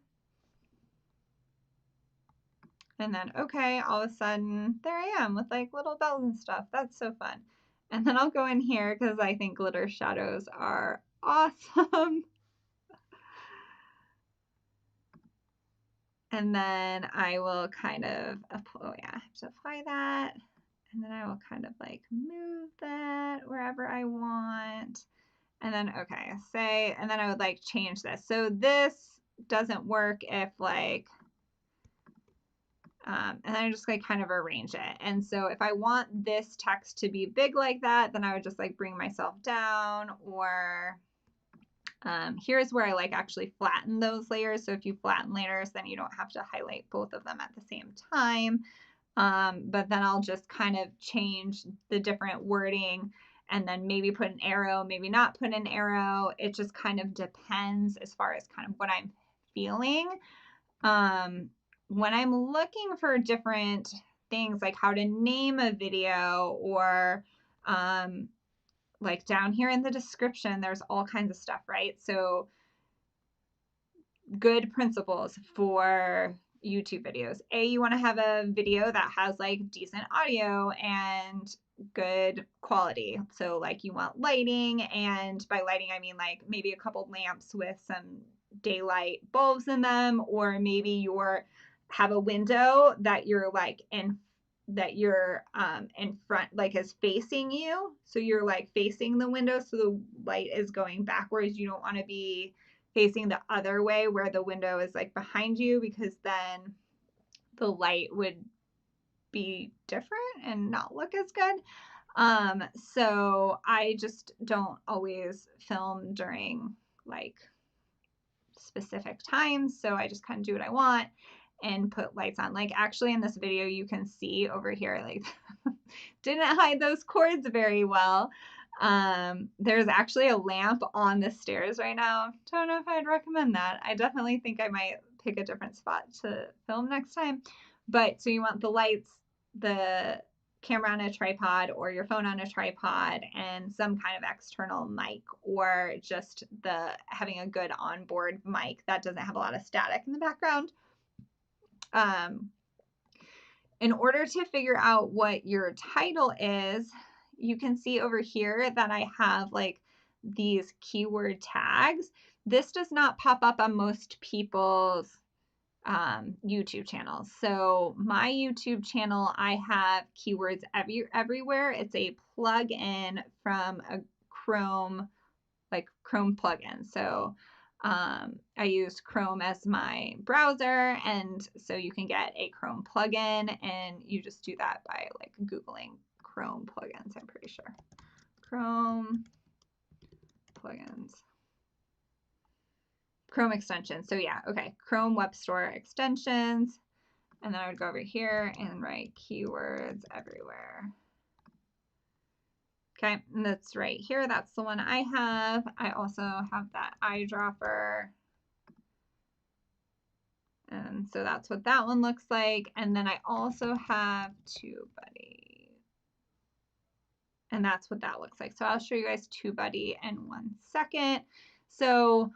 Speaker 1: And then, okay, all of a sudden, there I am with like little bells and stuff. That's so fun. And then I'll go in here because I think glitter shadows are awesome. And then I will kind of, oh yeah, I have to apply that. And then I will kind of like move that wherever I want. And then, okay, say, and then I would like change this. So this doesn't work if like, and then I just like kind of arrange it. And so if I want this text to be big like that, then I would just like bring myself down, or here's where I like actually flatten those layers. So if you flatten layers, then you don't have to highlight both of them at the same time. But then I'll just kind of change the different wording and then maybe put an arrow, maybe not put an arrow. It just kind of depends as far as kind of what I'm feeling. When I'm looking for different things like how to name a video, or like down here in the description, there's all kinds of stuff, right? So good principles for YouTube videos. You want to have a video that has like decent audio and good quality. So like you want lighting, and by lighting I mean like maybe a couple lamps with some daylight bulbs in them, or maybe you're have a window that you're like in front, like is facing you. So you're like facing the window, so the light is going backwards. You don't want to be facing the other way where the window is like behind you, because then the light would be different and not look as good. So I just don't always film during like specific times. So I just kind of do what I want and put lights on. Like actually in this video, you can see over here, like didn't hide those cords very well. There's actually a lamp on the stairs right now. Don't know if I'd recommend that. I definitely think I might pick a different spot to film next time. But so you want the lights, the camera on a tripod, or your phone on a tripod, and some kind of external mic, or just having a good onboard mic that doesn't have a lot of static in the background. in order to figure out what your title is, you can see over here that I have like these keyword tags. This does not pop up on most people's YouTube channels. So my YouTube channel, I have keywords everywhere. It's a plugin from a Chrome, like Chrome plugin. So I use Chrome as my browser, and so you can get a Chrome plugin, and you just do that by like Googling Chrome plugins, I'm pretty sure. Chrome plugins. Chrome extensions. So yeah, okay. Chrome Web Store extensions. And then I would go over here and write keywords everywhere. Okay, and that's right here. That's the one I have. I also have that eyedropper. And so that's what that one looks like. And then I also have TubeBuddy. And that's what that looks like. So I'll show you guys TubeBuddy in 1 second. So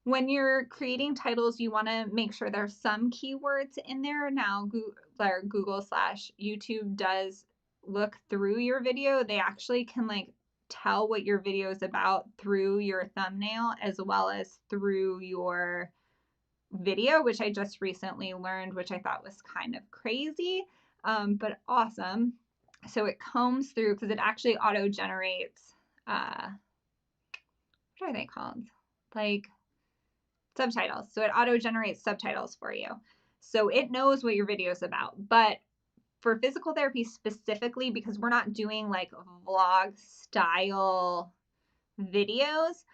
Speaker 1: when you're creating titles, you want to make sure there's some keywords in there. Now, Google/YouTube does look through your video. They actually can like tell what your video is about through your thumbnail as well as through your video, which I just recently learned, which I thought was kind of crazy, but awesome. So it combs through because it actually auto generates, what are they called? Like subtitles. So it auto generates subtitles for you. So it knows what your video is about. But for physical therapy specifically, because we're not doing like vlog style videos,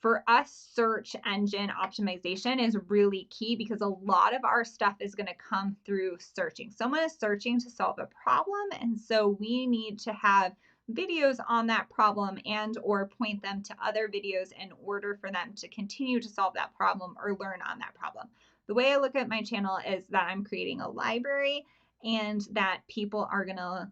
Speaker 1: for us, search engine optimization is really key because a lot of our stuff is going to come through searching. Someone is searching to solve a problem, and so we need to have videos on that problem and or point them to other videos in order for them to continue to solve that problem or learn on that problem. The way I look at my channel is that I'm creating a library and that people are going to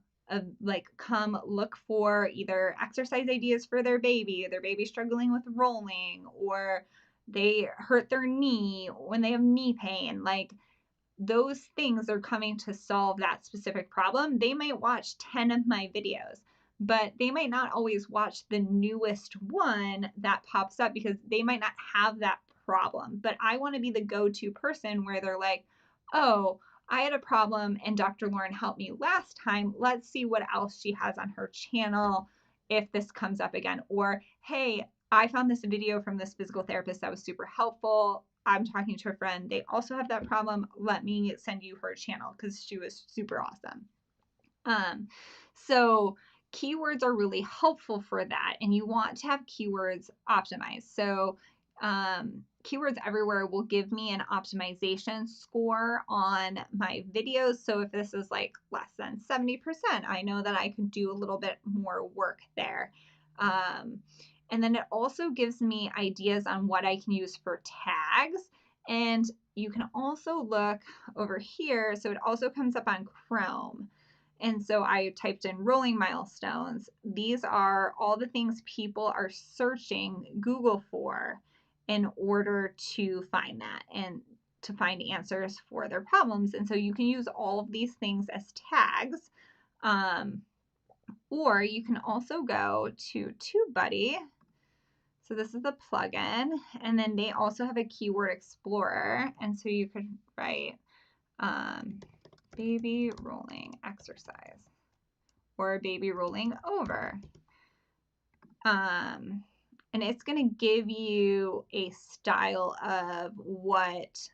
Speaker 1: like come look for either exercise ideas for their baby struggling with rolling, or they hurt their knee when they have knee pain. Like those things are coming to solve that specific problem. They might watch 10 of my videos, but they might not always watch the newest one that pops up because they might not have that problem. But I want to be the go-to person where they're like, oh, I had a problem and Dr. Lauren helped me last time. Let's see what else she has on her channel if this comes up again. Or, hey, I found this video from this physical therapist that was super helpful. I'm talking to a friend. They also have that problem. Let me send you her channel because she was super awesome. So keywords are really helpful for that. And you want to have keywords optimized. So keywords everywhere will give me an optimization score on my videos. So if this is like less than 70%, I know that I could do a little bit more work there. And then it also gives me ideas on what I can use for tags. And you can also look over here. So it also comes up on Chrome. And so I typed in rolling milestones. These are all the things people are searching Google for in order to find that and to find answers for their problems. And so you can use all of these things as tags. Or you can also go to TubeBuddy. So this is the plugin, and then they also have a keyword explorer. And so you could write baby rolling exercise or baby rolling over. And it's going to give you a style of what,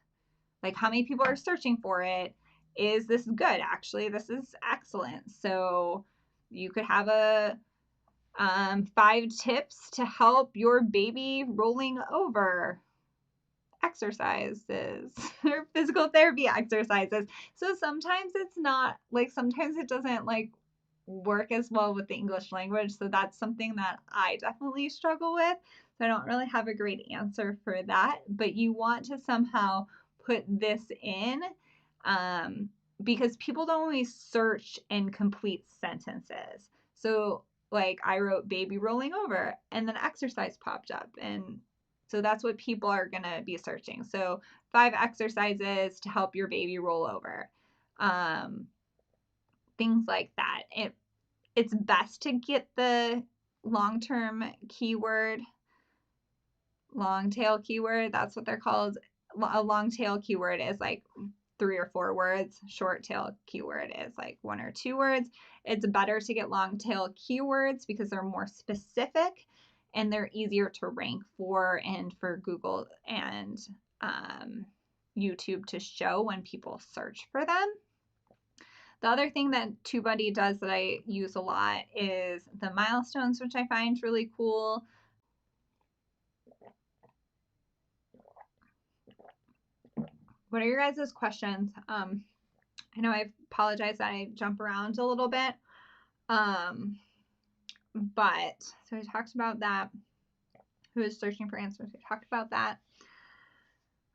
Speaker 1: like how many people are searching for it. Is this good? Actually, this is excellent. So you could have a 5 tips to help your baby rolling over exercises or physical therapy exercises. So sometimes it's not like, sometimes it doesn't like work as well with the English language. So that's something that I definitely struggle with. So I don't really have a great answer for that, but you want to somehow put this in because people don't always search in complete sentences. So like I wrote baby rolling over and then exercise popped up, and so that's what people are going to be searching. So 5 exercises to help your baby roll over. things like that. It's best to get the long-term keyword, long tail keyword. That's what they're called. A long tail keyword is like 3 or 4 words. Short tail keyword is like 1 or 2 words. It's better to get long tail keywords because they're more specific and they're easier to rank for and for Google and YouTube to show when people search for them. The other thing that TubeBuddy does that I use a lot is the milestones, which I find really cool. What are your guys' questions? I know I apologize that I jump around a little bit. But so I talked about that. Who is searching for answers? We talked about that.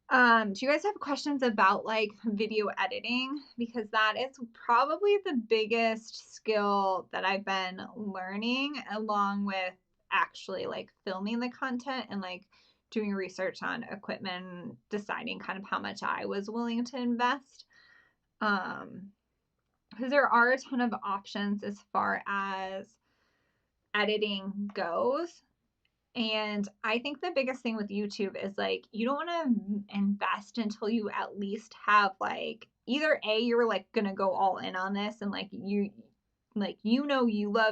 Speaker 1: Do you guys have questions about like video editing? Because that is probably the biggest skill that I've been learning, along with actually like filming the content and like doing research on equipment, deciding kind of how much I was willing to invest. Because there are a ton of options as far as editing goes. And I think the biggest thing with YouTube is like, you don't want to invest until you at least have like, either A, you're like going to go all in on this and like you love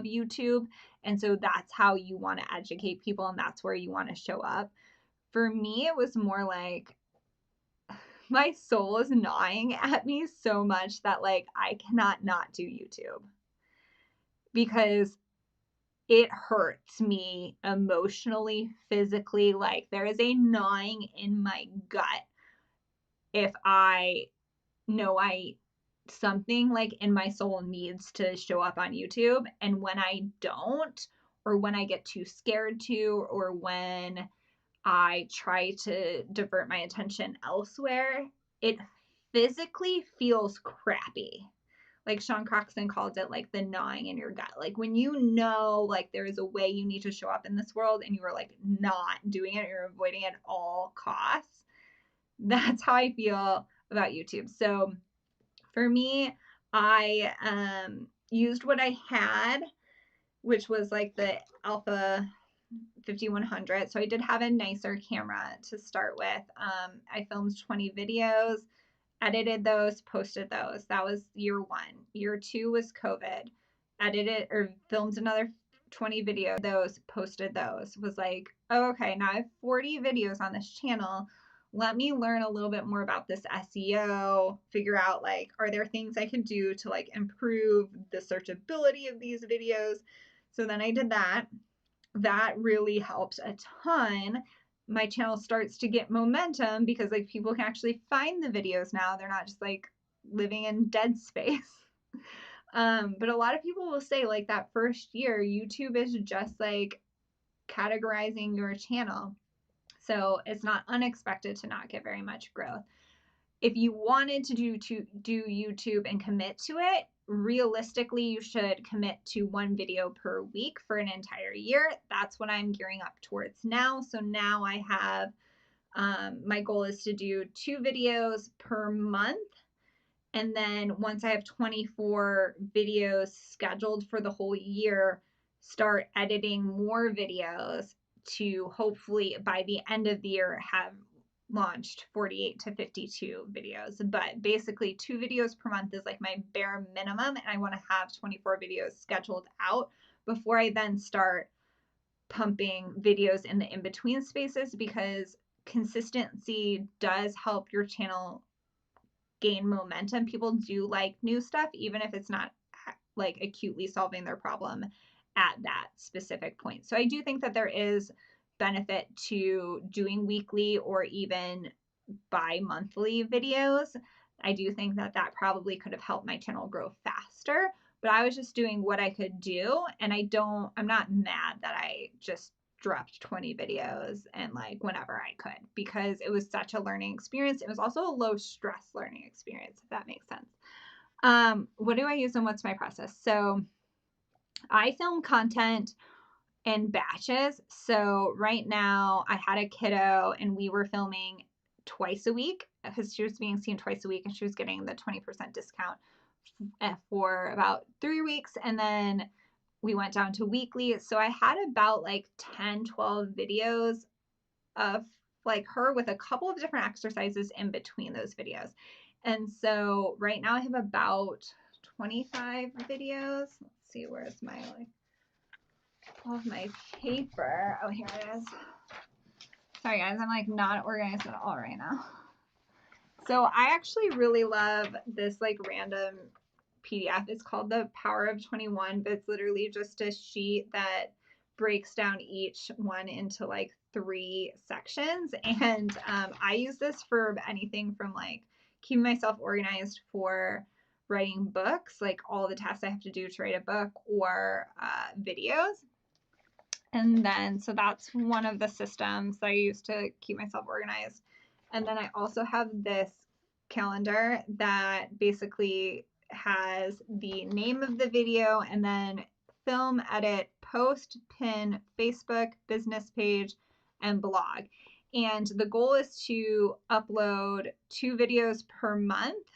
Speaker 1: YouTube. And so that's how you want to educate people and that's where you want to show up. For me, it was more like my soul is gnawing at me so much that like I cannot not do YouTube because it hurts me emotionally, physically. Like there is a gnawing in my gut if I know something like in my soul needs to show up on YouTube. And when I don't, or when I get too scared to, or when I try to divert my attention elsewhere, it physically feels crappy. Like Sean Croxton called it like the gnawing in your gut. Like when you know like there is a way you need to show up in this world and you are like not doing it, you're avoiding it at all costs. That's how I feel about YouTube. So for me, I used what I had, which was like the Alpha 5100. So I did have a nicer camera to start with. I filmed 20 videos, edited those, posted those. That was year 1. Year 2 was COVID. Edited or filmed another 20 videos, those, posted those. Was like, oh, okay, now I have 40 videos on this channel. Let me learn a little bit more about this SEO, figure out like, are there things I can do to like improve the searchability of these videos? So then I did that. That really helps a ton. My channel starts to get momentum because like people can actually find the videos now. They're not just like living in dead space. But a lot of people will say like that first year, YouTube is just like categorizing your channel. So it's not unexpected to not get very much growth. If you wanted to do YouTube and commit to it, realistically, you should commit to 1 video per week for an entire year. That's what I'm gearing up towards now. So now I have, my goal is to do 2 videos per month. And then once I have 24 videos scheduled for the whole year, start editing more videos to hopefully by the end of the year have launched 48 to 52 videos. But basically 2 videos per month is like my bare minimum, and I want to have 24 videos scheduled out before I then start pumping videos in the in-between spaces, because consistency does help your channel gain momentum. People do like new stuff, even if it's not like acutely solving their problem at that specific point. So I do think that there is benefit to doing weekly or even bi-monthly videos. I do think that that probably could have helped my channel grow faster, but I was just doing what I could do, and I'm not mad that I just dropped 20 videos and like whenever I could, because it was such a learning experience. It was also a low stress learning experience, if that makes sense. What do I use and what's my process? So I film content in batches. So right now I had a kiddo and we were filming twice a week. because she was being seen twice a week and she was getting the 20% discount for about 3 weeks. And then we went down to weekly. So I had about like 10, 12 videos of like her with a couple of different exercises in between those videos. And so right now I have about 25 videos. Let's see, where's my like all of my paper. Oh, here it is. Sorry guys, I'm like not organized at all right now. So I actually really love this like random PDF. It's called The Power of 21, but it's literally just a sheet that breaks down each one into like 3 sections. And I use this for anything from like keeping myself organized for writing books, like all the tasks I have to do to write a book, or videos. And then, so that's one of the systems that I use to keep myself organized. And then I also have this calendar that basically has the name of the video and then film, edit, post, pin, Facebook, business page, and blog. And the goal is to upload 2 videos per month.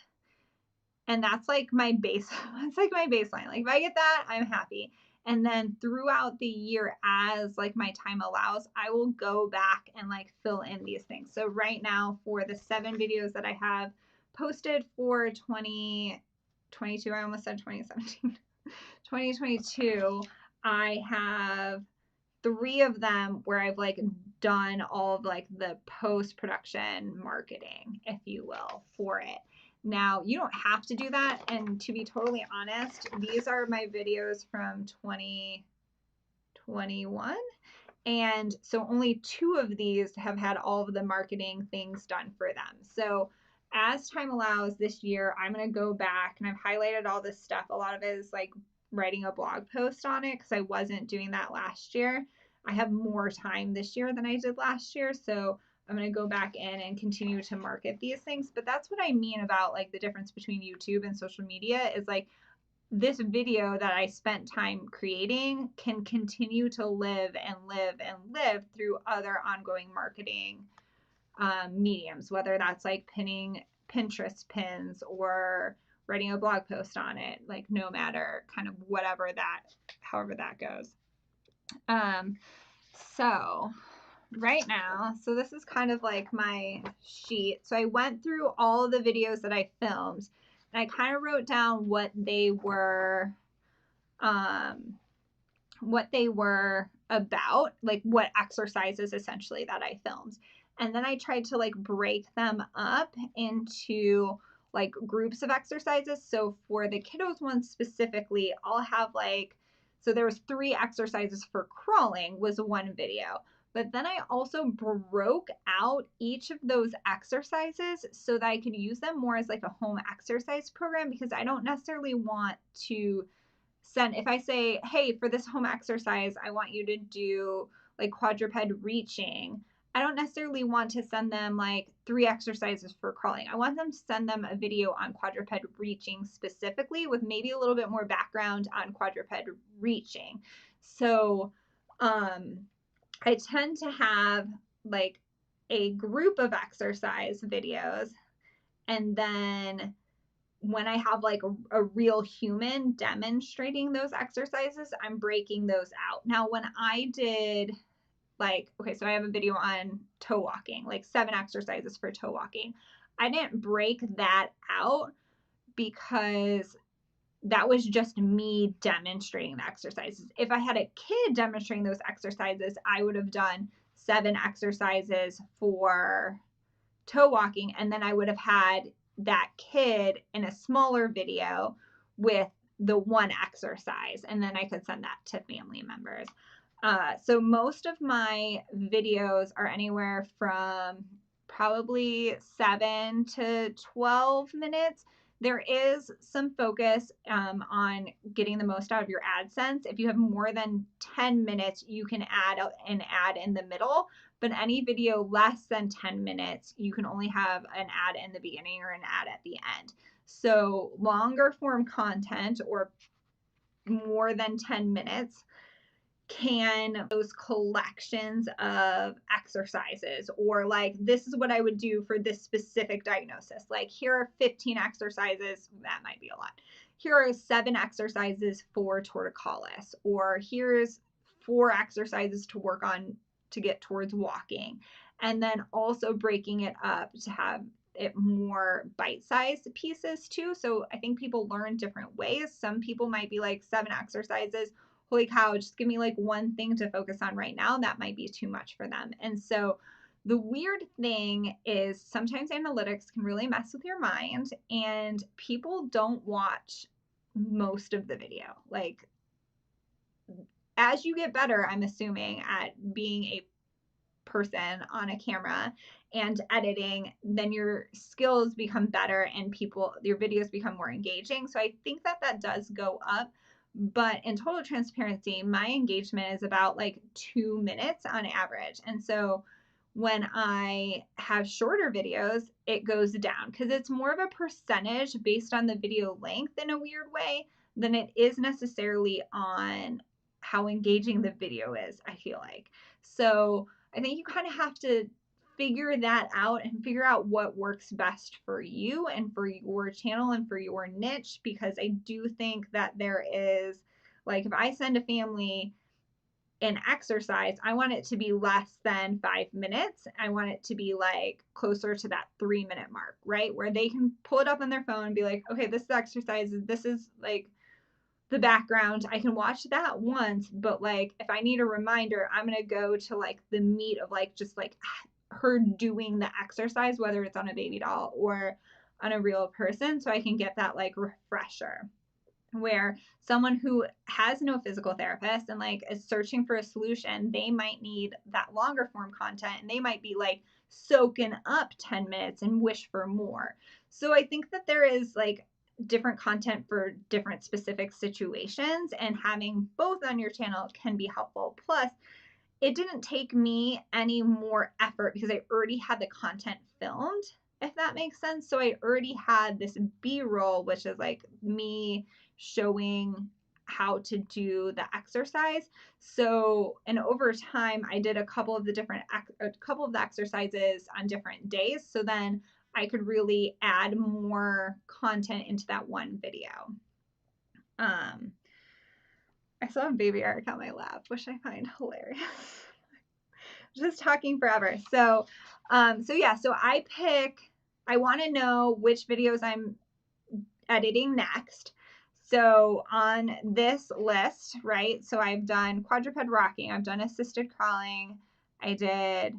Speaker 1: And that's like my base. That's like my baseline. Like if I get that, I'm happy. And then throughout the year, as like my time allows, I will go back and like fill in these things. So right now for the 7 videos that I have posted for 2022, I almost said 2017, 2022, I have 3 of them where I've like done all of like the post-production marketing, if you will, for it. Now, you don't have to do that. And to be totally honest, these are my videos from 2021. And so only 2 of these have had all of the marketing things done for them. So as time allows this year, I'm going to go back and I've highlighted all this stuff. A lot of it is like writing a blog post on it because I wasn't doing that last year. I have more time this year than I did last year. So I'm going to go back in and continue to market these things. But that's what I mean about like the difference between YouTube and social media is like this video that I spent time creating can continue to live and live and live through other ongoing marketing mediums, whether that's like pinning Pinterest pins or writing a blog post on it, like no matter kind of whatever that, however that goes. So right now, so this is kind of like my sheet. So I went through all of the videos that I filmed and I kind of wrote down what they were about, like what exercises essentially that I filmed. And then I tried to like break them up into like groups of exercises. So for the kiddos one specifically, I'll have like, so there was 3 exercises for crawling was one video. But then I also broke out each of those exercises so that I could use them more as like a home exercise program, because I don't necessarily want to send, if I say, hey, for this home exercise, I want you to do like quadruped reaching, I don't necessarily want to send them like 3 exercises for crawling. I want them to send them a video on quadruped reaching specifically with maybe a little bit more background on quadruped reaching. So I tend to have like a group of exercise videos, and then when I have like a real human demonstrating those exercises, I'm breaking those out. Now, when I did like, okay, so I have a video on toe walking, like 7 exercises for toe walking. I didn't break that out because that was just me demonstrating the exercises. If I had a kid demonstrating those exercises, I would have done 7 exercises for toe walking, and then I would have had that kid in a smaller video with the 1 exercise, and then I could send that to family members. So most of my videos are anywhere from probably 7 to 12 minutes. There is some focus on getting the most out of your AdSense. If you have more than 10 minutes, you can add an ad in the middle, but any video less than 10 minutes, you can only have an ad in the beginning or an ad at the end. So longer form content or more than 10 minutes, can those collections of exercises, or like, this is what I would do for this specific diagnosis. Like, here are 15 exercises. That might be a lot. Here are 7 exercises for torticollis, or here's 4 exercises to work on to get towards walking. And then also breaking it up to have it more bite-sized pieces too. So I think people learn different ways. Some people might be like, 7 exercises, holy cow, just give me like one thing to focus on right now. That might be too much for them. And so the weird thing is sometimes analytics can really mess with your mind, and people don't watch most of the video. Like, as you get better, I'm assuming, at being a person on a camera and editing, then your skills become better and your videos become more engaging. So I think that that does go up. But in total transparency, my engagement is about like 2 minutes on average. And so when I have shorter videos, it goes down because it's more of a percentage based on the video length in a weird way than it is necessarily on how engaging the video is, I feel like. So I think you kind of have to figure that out and figure out what works best for you and for your channel and for your niche, because I do think that there is, like, if I send a family an exercise, I want it to be less than 5 minutes. I want it to be like closer to that 3-minute mark, right? Where they can pull it up on their phone and be like, okay, this is exercise. This is like the background. I can watch that once, but like, if I need a reminder, I'm going to go to like the meat of like, just like her doing the exercise, whether it's on a baby doll or on a real person, so I can get that like refresher. Where someone who has no physical therapist and like is searching for a solution, they might need that longer form content, and they might be like soaking up 10 minutes and wish for more. So I think that there is like different content for different specific situations, and having both on your channel can be helpful. Plus, it didn't take me any more effort because I already had the content filmed, if that makes sense. So I already had this B-roll, which is like me showing how to do the exercise. So, and over time, I did a couple of the exercises on different days. So then I could really add more content into that one video. I still have baby Eric on my lap, which I find hilarious. Just talking forever. So I want to know which videos I'm editing next. So on this list, right? So I've done quadruped rocking, I've done assisted crawling, I did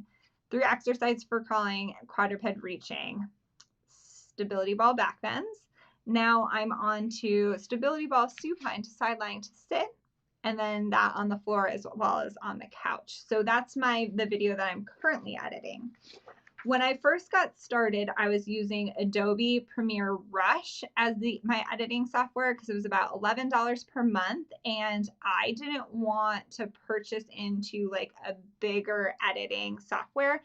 Speaker 1: 3 exercises for crawling, quadruped reaching, stability ball back bends. Now I'm on to stability ball supine to sideline to sit, and then that on the floor as well as on the couch. So that's the video that I'm currently editing. When I first got started, I was using Adobe Premiere Rush as my editing software because it was about $11 per month, and I didn't want to purchase into like a bigger editing software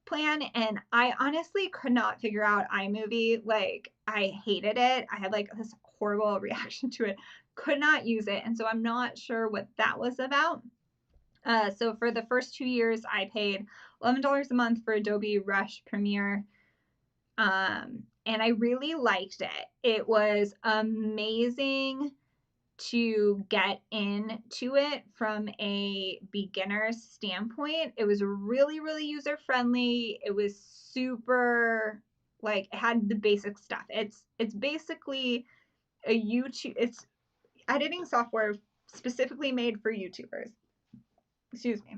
Speaker 1: plan, and I honestly could not figure out iMovie. Like, I hated it. I had like this horrible reaction to it. Could not use it, and so I'm not sure what that was about. So for the first 2 years, I paid $11 a month for Adobe Rush Premiere, and I really liked it. It was amazing to get into it from a beginner's standpoint. It was really, really user-friendly. It was super, like, it had the basic stuff. It's basically it's editing software specifically made for YouTubers. Excuse me.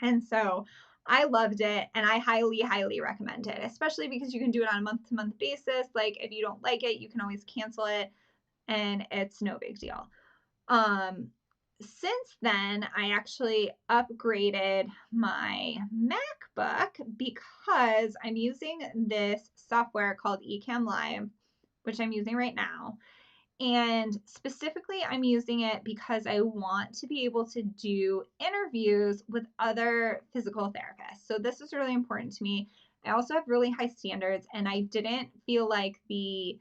Speaker 1: And so I loved it, and I highly, highly recommend it, especially because you can do it on a month-to-month basis. Like, if you don't like it, you can always cancel it, and it's no big deal. Since then, I actually upgraded my MacBook because I'm using this software called Ecamm Live, which I'm using right now. And specifically, I'm using it because I want to be able to do interviews with other physical therapists. So this is really important to me. I also have really high standards, and I didn't feel like the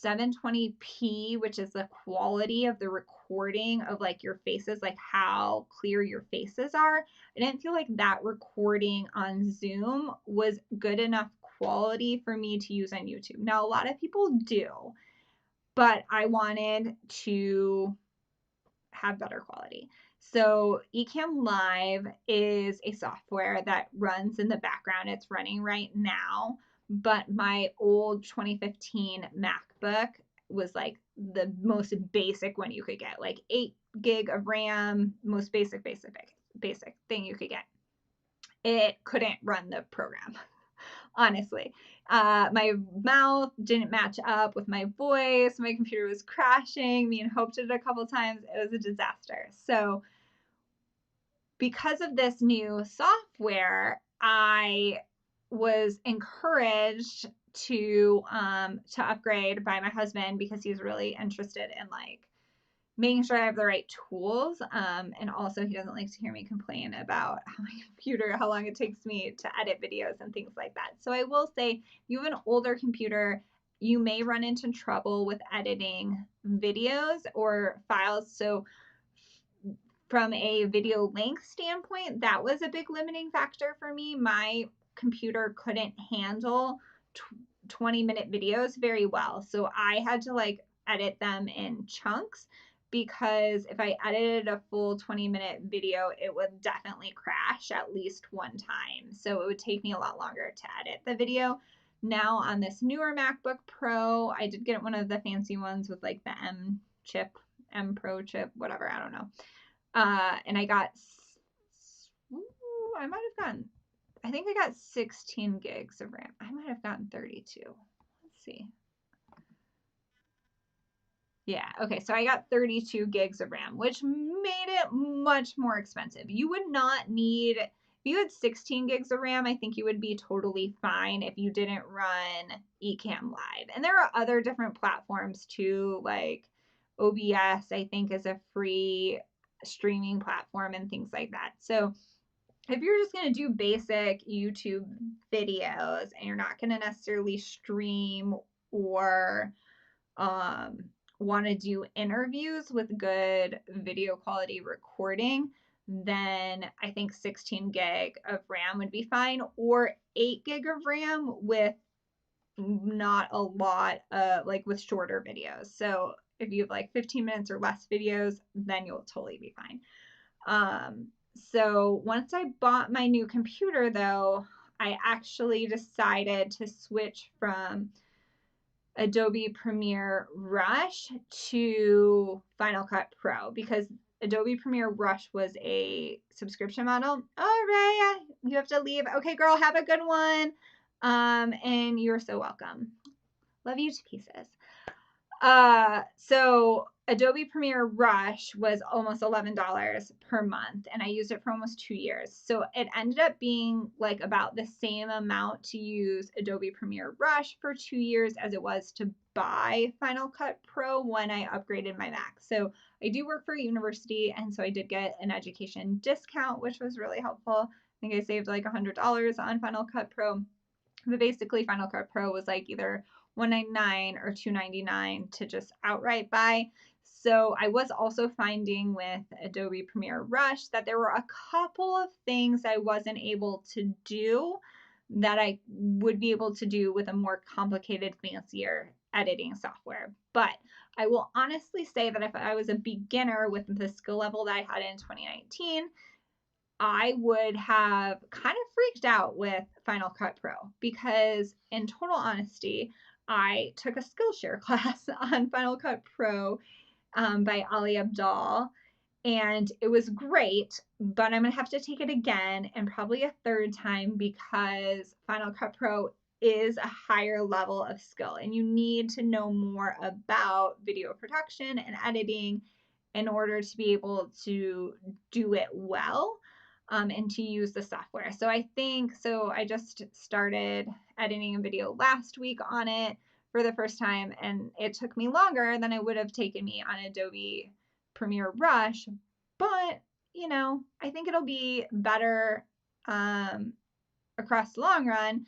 Speaker 1: 720p, which is the quality of the recording of like your faces, like how clear your faces are. I didn't feel like that recording on Zoom was good enough quality for me to use on YouTube. Now, a lot of people do, but I wanted to have better quality. So Ecamm Live is a software that runs in the background. It's running right now, but my old 2015 MacBook was like the most basic one you could get, like 8 gig of RAM, most basic thing you could get. It couldn't run the program. Honestly, my mouth didn't match up with my voice. My computer was crashing. Me and Hope did it a couple times. It was a disaster. So because of this new software, I was encouraged to upgrade by my husband because he's really interested in like making sure I have the right tools. And also he doesn't like to hear me complain about my computer, how long it takes me to edit videos and things like that. So I will say, if you have an older computer, you may run into trouble with editing videos or files. So from a video length standpoint, that was a big limiting factor for me. My computer couldn't handle 20-minute videos very well. So I had to like edit them in chunks, because if I edited a full 20-minute video, it would definitely crash at least one time. So it would take me a lot longer to edit the video. Now on this newer MacBook Pro, I did get one of the fancy ones with like the M Pro chip, whatever, I don't know. And I got, I think I got 16 gigs of RAM. I might have gotten 32. Let's see. Yeah, okay, so I got 32 gigs of RAM, which made it much more expensive. You would not need, if you had 16 gigs of RAM, I think you would be totally fine if you didn't run Ecamm Live. And there are other different platforms too, like OBS, I think, is a free streaming platform and things like that. So if you're just going to do basic YouTube videos and you're not going to necessarily stream or want to do interviews with good video quality recording, then I think 16 gig of RAM would be fine, or 8 gig of RAM with not a lot of, like, with shorter videos. So if you have like 15 minutes or less videos, then you'll totally be fine. So once I bought my new computer, though, I actually decided to switch from Adobe Premiere Rush to Final Cut Pro, because Adobe Premiere Rush was a subscription model. Oh, Raya, you have to leave. Okay, girl, have a good one. And you're so welcome. Love you to pieces. So Adobe Premiere Rush was almost $11 per month, and I used it for almost 2 years. So it ended up being like about the same amount to use Adobe Premiere Rush for 2 years as it was to buy Final Cut Pro when I upgraded my Mac. So I do work for a university, and so I did get an education discount, which was really helpful. I think I saved like $100 on Final Cut Pro. But basically, Final Cut Pro was like either $199 or $299 to just outright buy. So I was also finding with Adobe Premiere Rush that there were a couple of things I wasn't able to do that I would be able to do with a more complicated, fancier editing software. But I will honestly say that if I was a beginner with the skill level that I had in 2019, I would have kind of freaked out with Final Cut Pro, because in total honesty, I took a Skillshare class on Final Cut Pro by Ali Abdal, and it was great, but I'm going to have to take it again, and probably a third time, because Final Cut Pro is a higher level of skill, and you need to know more about video production and editing in order to be able to do it well. And to use the software. So I just started editing a video last week on it for the first time, and it took me longer than it would have taken me on Adobe Premiere Rush, but I think it'll be better across the long run,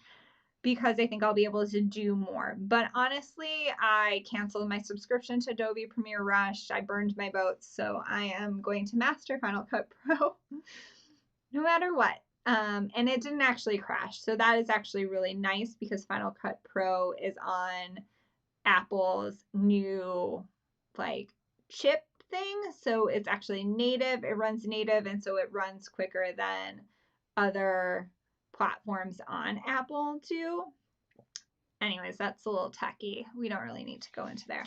Speaker 1: because I think I'll be able to do more. But honestly, I canceled my subscription to Adobe Premiere Rush. I burned my boats, so I am going to master Final Cut Pro no matter what. And it didn't actually crash. So that is actually really nice because Final Cut Pro is on Apple's new like chip thing. So it's actually native. It runs native, and so it runs quicker than other platforms on Apple do. Anyways, that's a little techy. We don't really need to go into there.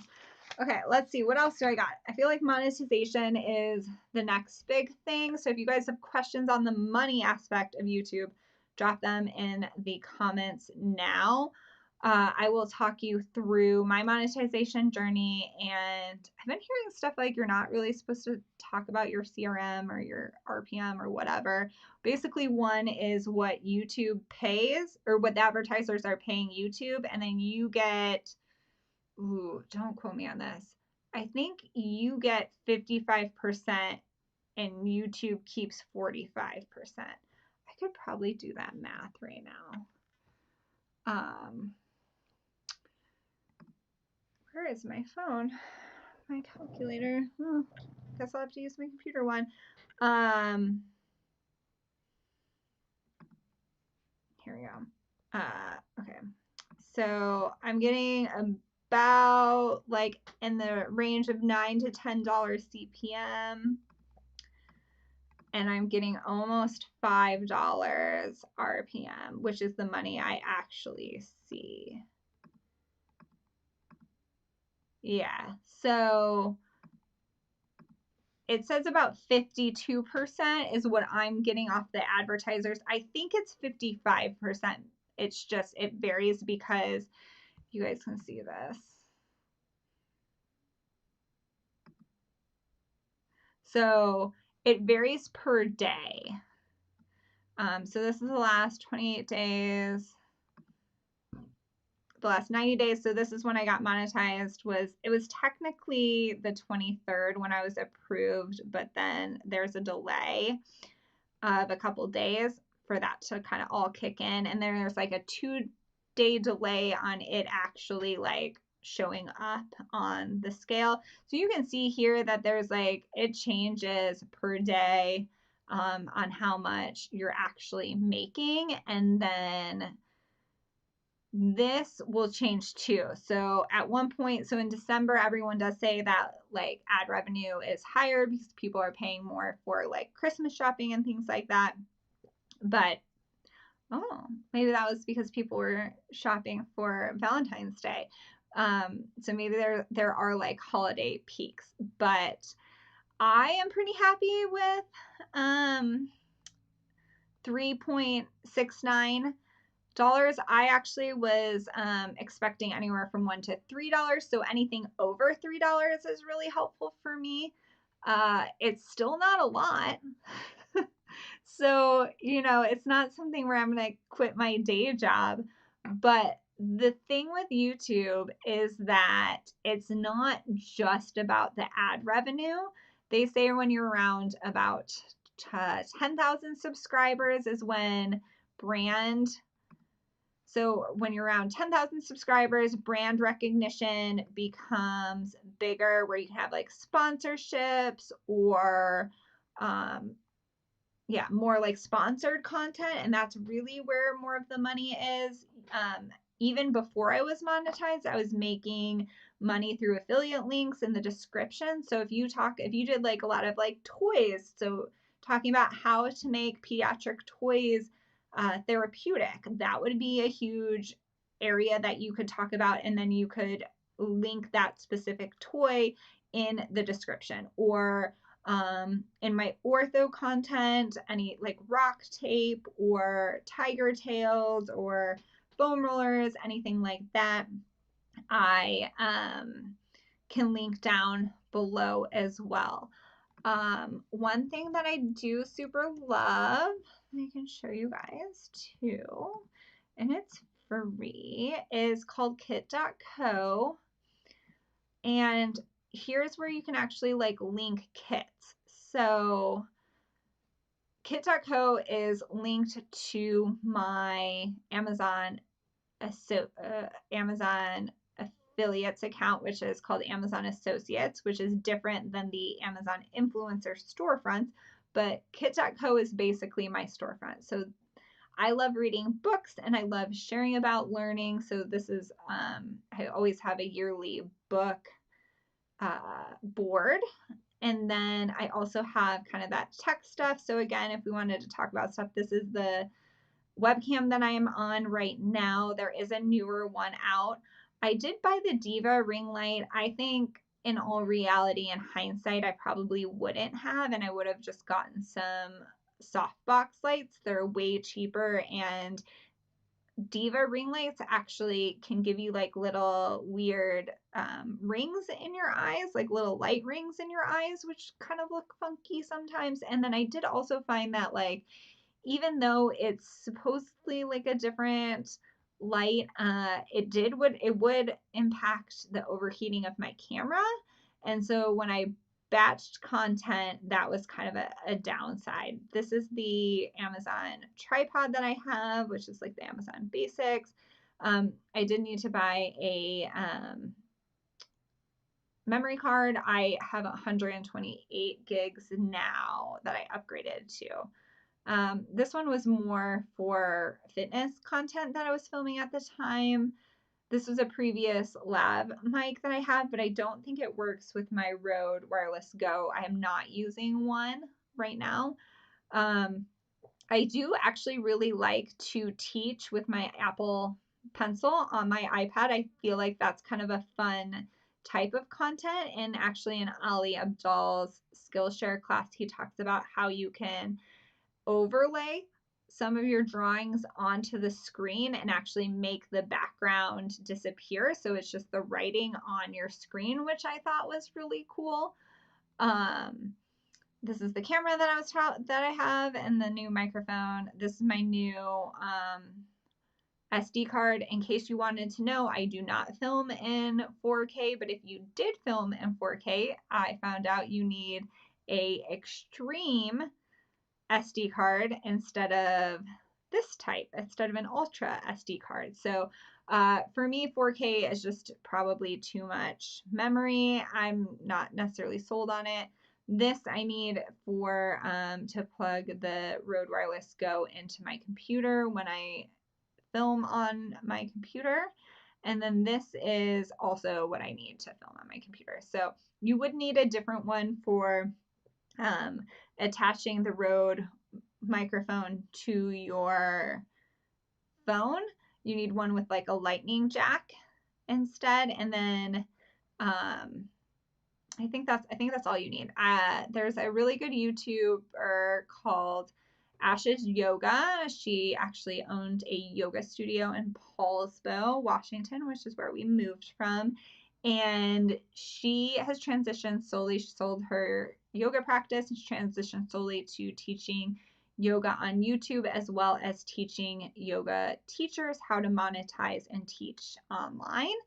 Speaker 1: Okay, let's see. What else do I got? I feel like monetization is the next big thing. So if you guys have questions on the money aspect of YouTube, drop them in the comments now. I will talk you through my monetization journey, and I've been hearing stuff like you're not really supposed to talk about your CRM or your RPM or whatever. Basically, one is what YouTube pays or what the advertisers are paying YouTube, and then you get, ooh, don't quote me on this. I think you get 55% and YouTube keeps 45%. I could probably do that math right now. Where is my phone? My calculator. Oh, guess I'll have to use my computer one. Here we go. Okay. So I'm getting about like in the range of $9 to $10 CPM. And I'm getting almost $5 RPM, which is the money I actually see. Yeah, so it says about 52% is what I'm getting off the advertisers. I think it's 55%. It's just, it varies because you guys can see this. So it varies per day. So this is the last 28 days. The last 90 days. So this is when I got monetized. It was technically the 23rd when I was approved, but then there's a delay of a couple days for that to kind of all kick in. And then there's like a 2-day delay on it actually like showing up on the scale. So you can see here that there's like, it changes per day on how much you're actually making. And then this will change too. So at one point, so in December, everyone does say that like ad revenue is higher because people are paying more for like Christmas shopping and things like that. But oh, maybe that was because people were shopping for Valentine's Day. So maybe there are like holiday peaks, but I am pretty happy with 3.69 dollars. I actually was expecting anywhere from $1 to $3, so anything over $3 is really helpful for me. It's still not a lot. So, you know, it's not something where I'm going to quit my day job. But the thing with YouTube is that it's not just about the ad revenue. They say when you're around about 10,000 subscribers is when so when you're around 10,000 subscribers, brand recognition becomes bigger, where you can have like sponsorships or more like sponsored content. And that's really where more of the money is. Even before I was monetized, I was making money through affiliate links in the description. So if you did like a lot of like toys, so talking about how to make pediatric toys therapeutic, that would be a huge area that you could talk about, and then you could link that specific toy in the description. Or in my ortho content, any like rock tape or tiger tails or foam rollers, anything like that, I can link down below as well. One thing that I do super love, I can show you guys too, and it's free, is called kit.co. And here's where you can actually like link kits. So kit.co is linked to my Amazon Amazon affiliates account, which is called Amazon Associates, which is different than the Amazon influencer storefronts. But Kit.co is basically my storefront. So I love reading books and I love sharing about learning. So this is, I always have a yearly book board. And then I also have kind of that tech stuff. So again, if we wanted to talk about stuff, this is the webcam that I am on right now. There is a newer one out. I did buy the Diva ring light. I think in all reality and hindsight, I probably wouldn't have, and I would have just gotten some softbox lights. They're way cheaper, and Diva ring lights actually can give you like little weird rings in your eyes, like little light rings in your eyes, which kind of look funky sometimes. And then I did also find that like, even though it's supposedly like a different light, it would impact the overheating of my camera. And so when I batched content, that was kind of a downside. This is the Amazon tripod that I have, which is like the Amazon Basics. I did need to buy a memory card. I have 128 gigs now that I upgraded to. This one was more for fitness content that I was filming at the time. This was a previous lav mic that I have, but I don't think it works with my Rode Wireless Go. I am not using one right now. I do actually really like to teach with my Apple Pencil on my iPad. I feel like that's kind of a fun type of content. And actually in Ali Abdal's Skillshare class, he talks about how you can overlay some of your drawings onto the screen and actually make the background disappear. So it's just the writing on your screen, which I thought was really cool. This is the camera that I have and the new microphone. This is my new SD card. In case you wanted to know, I do not film in 4K, but if you did film in 4K, I found out you need a extreme SD card instead of this type, instead of an ultra SD card. So for me, 4K is just probably too much memory. I'm not necessarily sold on it. This I need for to plug the Rode Wireless Go into my computer when I film on my computer. And then this is also what I need to film on my computer. So you would need a different one for attaching the Rode microphone to your phone. You need one with like a lightning jack instead. And then I think that's all you need. There's a really good YouTuber called Ash's Yoga. She actually owned a yoga studio in Paulsville, Washington, which is where we moved from. And she has transitioned solely. She sold her yoga practice and she transitioned solely to teaching yoga on YouTube, as well as teaching yoga teachers how to monetize and teach online.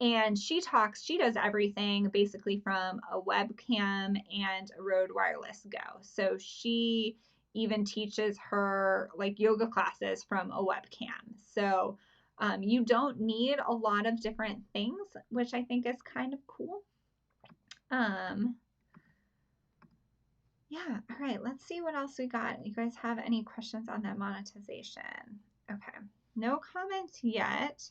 Speaker 1: And she does everything basically from a webcam and a Rode Wireless Go. So she even teaches her like yoga classes from a webcam. So you don't need a lot of different things, which I think is kind of cool. Yeah, all right, let's see what else we got. You guys have any questions on that monetization? Okay, no comments yet.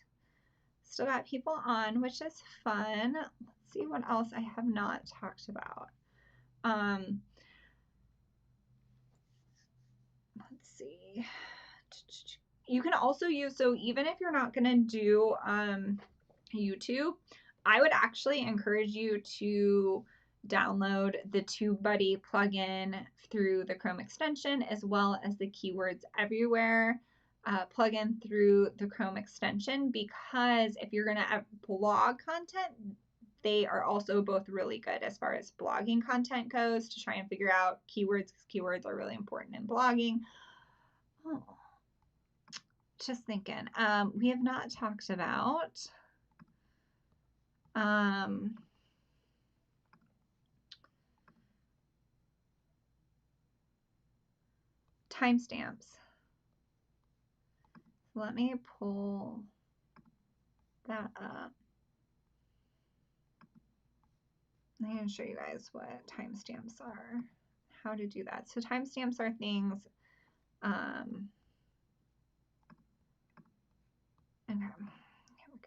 Speaker 1: Still got people on, which is fun. Let's see what else I have not talked about. Let's see. You can also use, so even if you're not going to do YouTube, I would actually encourage you to download the TubeBuddy plugin through the Chrome extension, as well as the Keywords Everywhere plugin through the Chrome extension, because if you're going to blog content, they are also both really good as far as blogging content goes, to try and figure out keywords, because keywords are really important in blogging. Oh, just thinking, we have not talked about timestamps. Let me pull that up. I'm going to show you guys what timestamps are, how to do that. So timestamps are things, okay, here we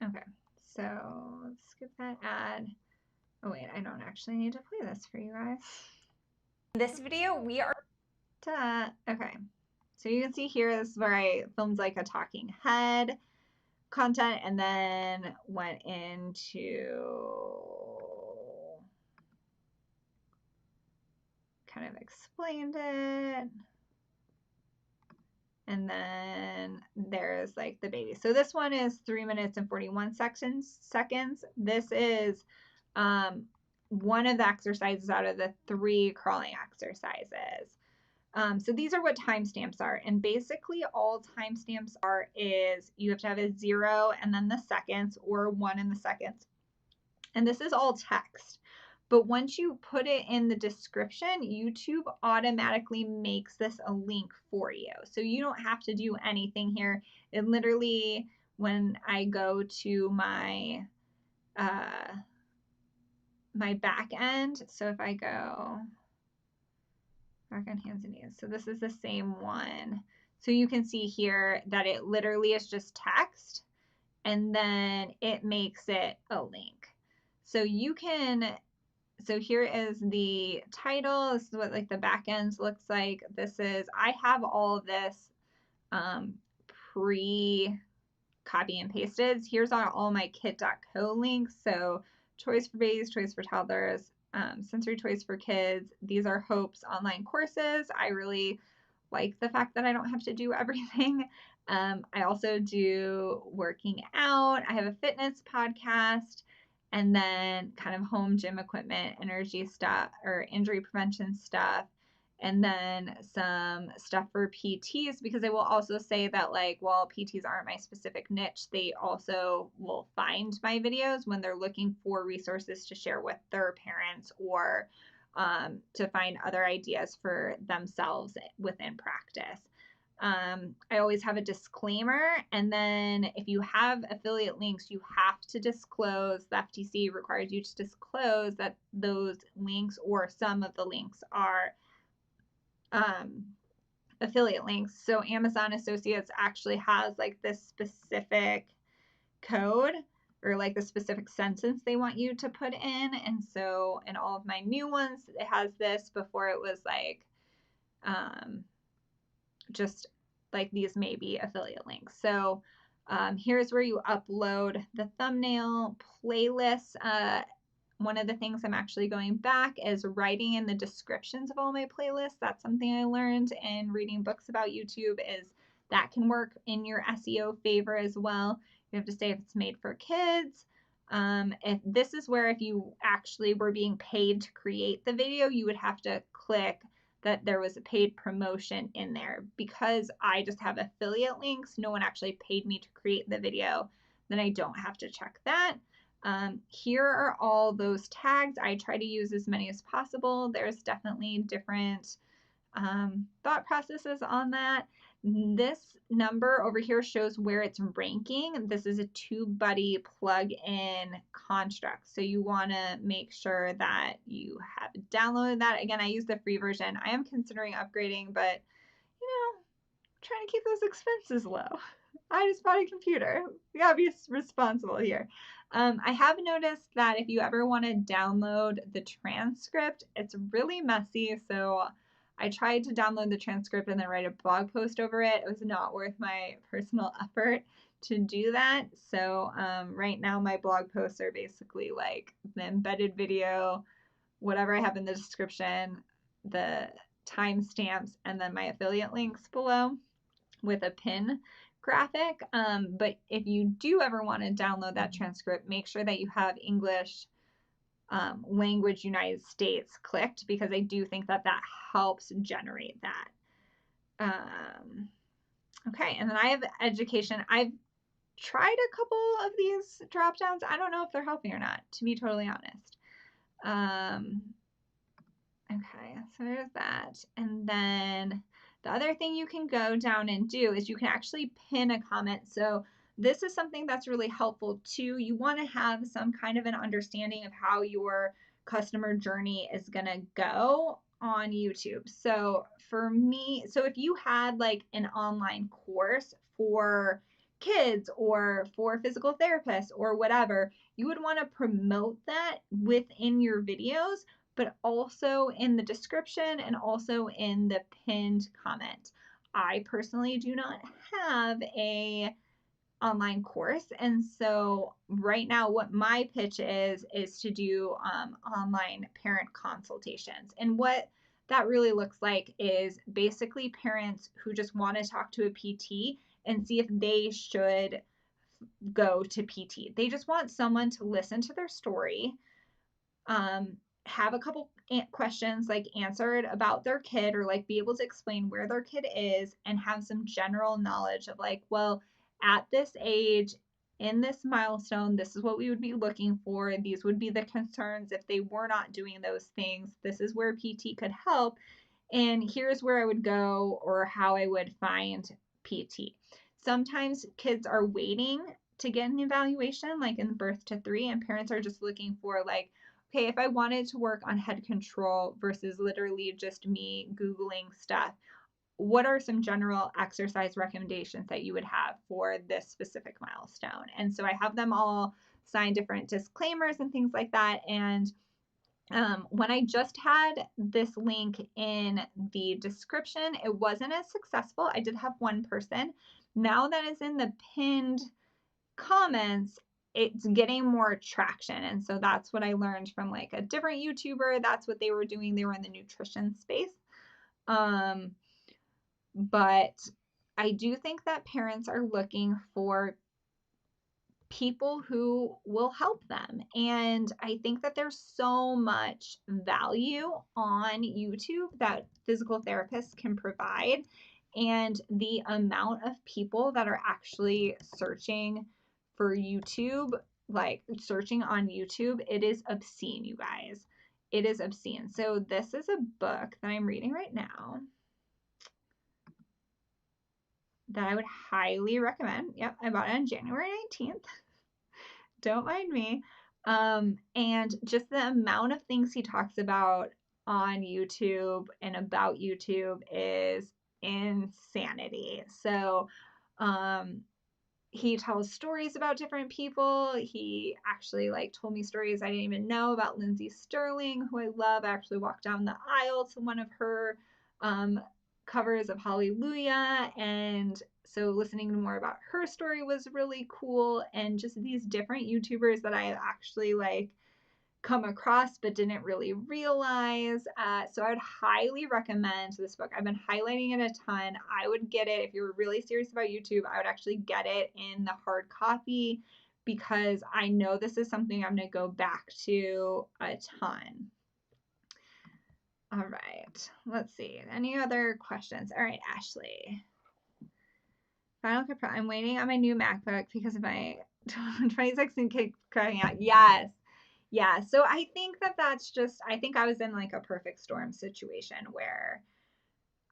Speaker 1: go. Okay, so let's skip that ad. Oh wait, I don't actually need to play this for you guys. In this video, we are, okay. So you can see here, this is where I filmed like a talking head content and then went into kind of explained it. And then there's like the baby. So this one is 3 minutes and 41 seconds. This is one of the exercises out of the 3 crawling exercises. So these are what timestamps are. And basically all timestamps are is you have to have a 0 and then the seconds, or 1 in the seconds. And this is all text. But once you put it in the description, YouTube automatically makes this a link for you. So you don't have to do anything here. It literally, when I go to my my back end, so if I go back on hands and knees, so this is the same one. So you can see here that it literally is just text, and then it makes it a link. So you can, so here is the title. This is what like the back end looks like. This is, I have all of this pre-copy and pasted. Here's all my kit.co links. So toys for babies, toys for toddlers, sensory toys for kids. These are Hope's online courses. I really like the fact that I don't have to do everything. I also do working out. I have a fitness podcast, and then kind of home gym equipment, energy stuff, or injury prevention stuff, and then some stuff for PTs, because I will also say that, like, while PTs aren't my specific niche, they also will find my videos when they're looking for resources to share with their parents, or to find other ideas for themselves within practice. I always have a disclaimer, and then if you have affiliate links, you have to disclose, the FTC requires you to disclose that those links or some of the links are affiliate links. So Amazon Associates actually has like this specific code, or like the specific sentence they want you to put in. And so in all of my new ones, it has this. Before it was like just like these may be affiliate links. So here's where you upload the thumbnail, playlists. One of the things I'm actually going back is writing in the descriptions of all my playlists. That's something I learned in reading books about YouTube, is that can work in your SEO favor as well. You have to say if it's made for kids. If this is where, if you actually were being paid to create the video, you would have to click that there was a paid promotion in there. Because I just have affiliate links, no one actually paid me to create the video, then I don't have to check that. Here are all those tags. I try to use as many as possible. There's definitely different thought processes on that. This number over here shows where it's ranking. This is a TubeBuddy plug-in construct. So you want to make sure that you have downloaded that. Again, I use the free version. I am considering upgrading, but you know, trying to keep those expenses low. I just bought a computer. We gotta be responsible here. I have noticed that if you ever want to download the transcript, it's really messy. So I tried to download the transcript and then write a blog post over it. It was not worth my personal effort to do that. So right now my blog posts are basically like the embedded video, whatever I have in the description, the timestamps, and then my affiliate links below with a pin graphic. But if you do ever want to download that transcript, make sure that you have English language United States clicked, because I do think that that helps generate that. Okay, and then I have education. I've tried a couple of these drop downs. I don't know if they're helping or not, to be totally honest. Okay, so there's that. And then the other thing you can go down and do is you can actually pin a comment. So this is something that's really helpful too. You want to have some kind of an understanding of how your customer journey is going to go on YouTube. So for me, so if you had like an online course for kids or for physical therapists or whatever, you would want to promote that within your videos, but also in the description and also in the pinned comment. I personally do not have a online course, and so right now what my pitch is to do online parent consultations. And what that really looks like is basically parents who just want to talk to a PT and see if they should go to PT. They just want someone to listen to their story, have a couple questions like answered about their kid, or like be able to explain where their kid is and have some general knowledge of like, well, at this age, in this milestone, this is what we would be looking for. These would be the concerns if they were not doing those things. This is where PT could help. And here's where I would go or how I would find PT. Sometimes kids are waiting to get an evaluation, like in birth to 3, and parents are just looking for like, okay, if I wanted to work on head control versus literally just me Googling stuff, what are some general exercise recommendations that you would have for this specific milestone? And so I have them all sign different disclaimers and things like that. And when I just had this link in the description, it wasn't as successful. I did have one person. Now that is in the pinned comments, it's getting more traction. And so that's what I learned from like a different YouTuber. That's what they were doing. They were in the nutrition space. But I do think that parents are looking for people who will help them. And I think that there's so much value on YouTube that physical therapists can provide. And the amount of people that are actually searching for YouTube, like searching on YouTube, it is obscene, you guys. It is obscene. So this is a book that I'm reading right now that I would highly recommend. Yep, I bought it on January 19th. Don't mind me. And just the amount of things he talks about on YouTube and about YouTube is insanity. So, he tells stories about different people. He actually like told me stories I didn't even know about Lindsay Sterling, who I love. I actually walked down the aisle to one of her covers of Hallelujah, and so listening to more about her story was really cool. And just these different YouTubers that I actually like come across but didn't really realize. So I would highly recommend this book. I've been highlighting it a ton. I would get it if you're really serious about YouTube. I would actually get it in the hard copy because I know this is something I'm going to go back to a ton. All right, let's see. Any other questions? All right, Ashley. Final Cut Pro. I'm waiting on my new MacBook because of my 2016 kid crying out. Yes. Yeah, so I think that that's just, I think I was in like a perfect storm situation where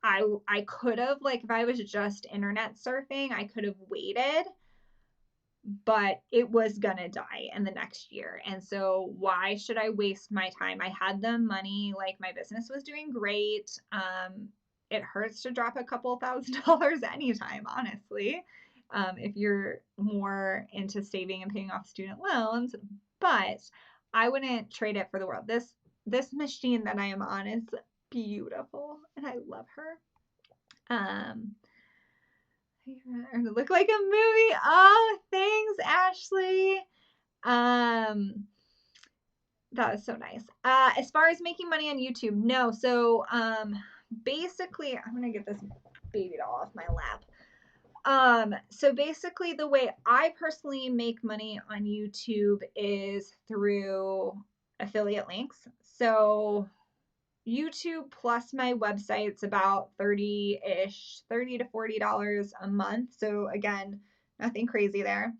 Speaker 1: I could have, like, if I was just internet surfing, I could have waited, but it was gonna die in the next year. And so why should I waste my time? I had the money, like my business was doing great. It hurts to drop a couple $1,000s anytime, honestly, if you're more into saving and paying off student loans. But I wouldn't trade it for the world. This machine that I am on is beautiful, and I love her. Look like a movie. Oh, thanks, Ashley. That was so nice. As far as making money on YouTube, no. So, basically, I'm gonna get this baby doll off my lap. So basically the way I personally make money on YouTube is through affiliate links. So YouTube plus my website's about 30-ish, $30 to $40 a month. So again, nothing crazy there.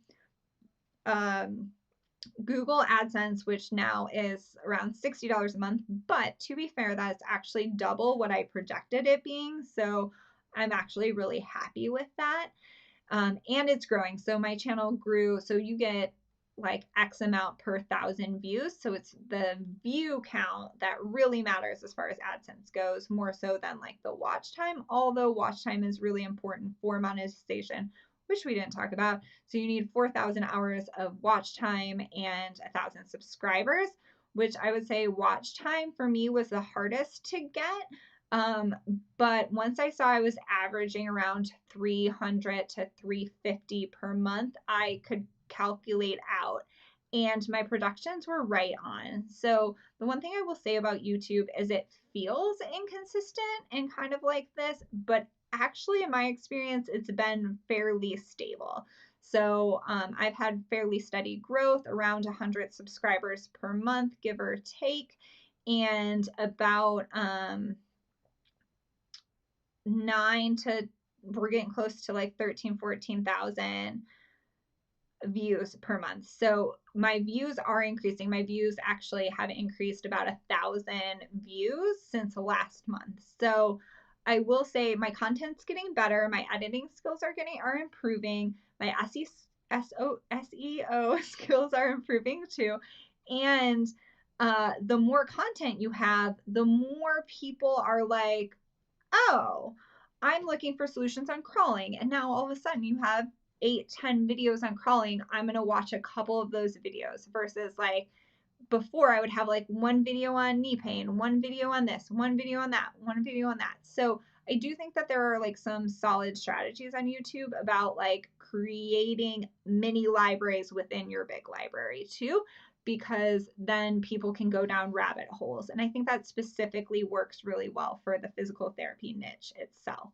Speaker 1: Google AdSense, which now is around $60 a month. But to be fair, that's actually double what I projected it being. So I'm actually really happy with that. And it's growing. So my channel grew. So you get like X amount per 1,000 views. So it's the view count that really matters as far as AdSense goes, more so than like the watch time, although watch time is really important for monetization, which we didn't talk about. So you need 4,000 hours of watch time and 1,000 subscribers, which I would say watch time for me was the hardest to get. But once I saw I was averaging around 300 to 350 per month, I could calculate out, and my productions were right on. So the one thing I will say about YouTube is it feels inconsistent and kind of like this, but actually in my experience, it's been fairly stable. So I've had fairly steady growth, around 100 subscribers per month, give or take, and about we're getting close to like 14,000 views per month. So my views are increasing. My views actually have increased about 1,000 views since last month. So I will say my content's getting better. My editing skills are improving. My SEO skills are improving too. And the more content you have, the more people are like, oh, I'm looking for solutions on crawling. And now all of a sudden you have 8-10 videos on crawling. I'm going to watch a couple of those videos versus like before I would have like one video on knee pain, one video on this, one video on that, one video on that. So I do think that there are like some solid strategies on YouTube about like creating mini libraries within your big library too, because then people can go down rabbit holes. And I think that specifically works really well for the physical therapy niche itself.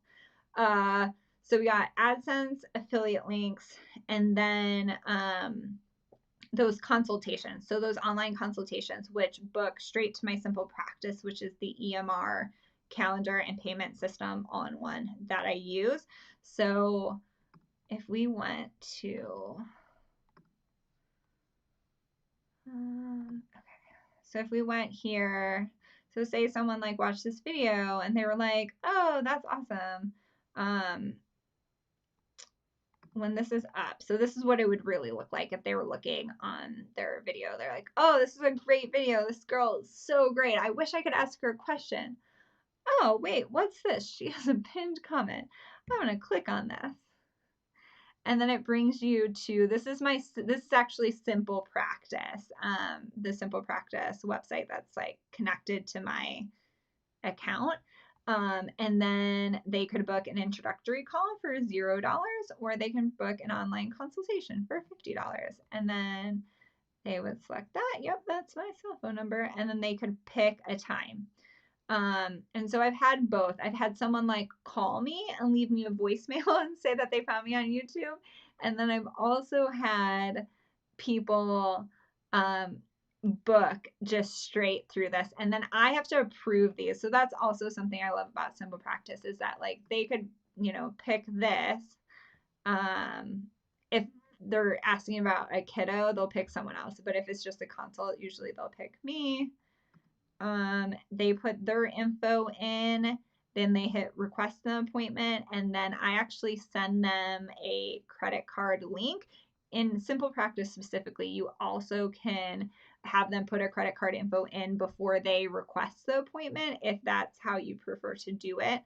Speaker 1: So we got AdSense, affiliate links, and then those consultations. So those online consultations, which book straight to my Simple Practice, which is the EMR calendar and payment system all in one that I use. So if we went to, okay. So if we went here, so say someone like watched this video and they were like, oh, that's awesome. When this is up, so this is what it would really look like if they were looking on their video. They're like, oh, this is a great video. This girl is so great. I wish I could ask her a question. Oh, wait, what's this? She has a pinned comment. I'm going to click on this. And then it brings you to, this is actually Simple Practice, the Simple Practice website that's like connected to my account. And then they could book an introductory call for $0, or they can book an online consultation for $50. And then they would select that. Yep, that's my cell phone number. And then they could pick a time. And so I've had both. I've had someone like call me and leave me a voicemail and say that they found me on YouTube. And then I've also had people book just straight through this, and then I have to approve these. So that's also something I love about Simple Practice, is that like they could, pick this. If they're asking about a kiddo, they'll pick someone else, but if it's just a consult, usually they'll pick me. They put their info in, then they hit request an appointment, and then I actually send them a credit card link. In Simple Practice specifically, you also can have them put a credit card info in before they request the appointment, if that's how you prefer to do it.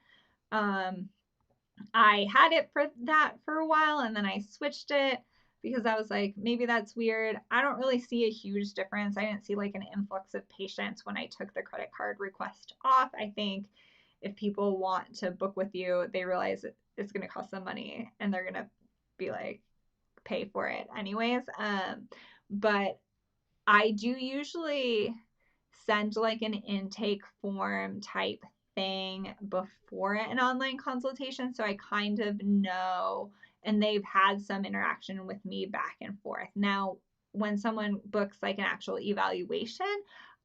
Speaker 1: I had it for that for a while, and then I switched it because I was like, maybe that's weird. I don't really see a huge difference. I didn't see like an influx of patients when I took the credit card request off. I think if people want to book with you, they realize it's going to cost them money and they're going to be like, pay for it anyways. But I do usually send like an intake form type thing before an online consultation, so I kind of know, and they've had some interaction with me back and forth. Now, when someone books like an actual evaluation,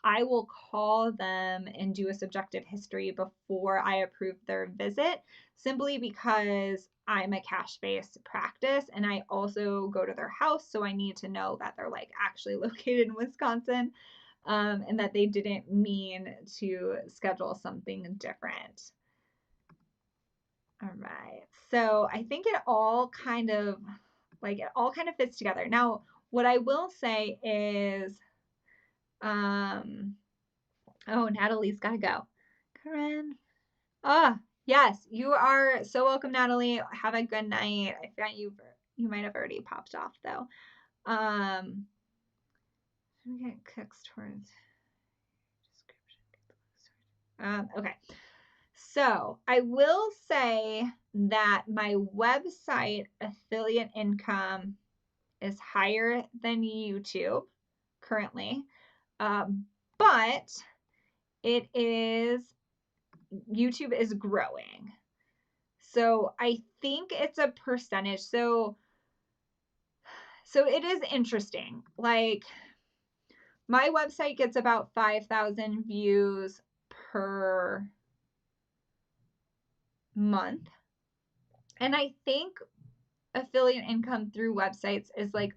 Speaker 1: I will call them and do a subjective history before I approve their visit, simply because I'm a cash-based practice and I also go to their house. So I need to know that they're like actually located in Wisconsin, and that they didn't mean to schedule something different. All right. So I think it all kind of fits together. Now, what I will say is, oh, Natalie's got to go. Karen. Ah, yes, you are so welcome, Natalie. Have a good night. I forgot you might have already popped off though. We get clicks towards description. Okay. So I will say that my website affiliate income is higher than YouTube currently, but YouTube is growing. So I think it's a percentage. So it is interesting. Like, my website gets about 5,000 views per month. And I think affiliate income through websites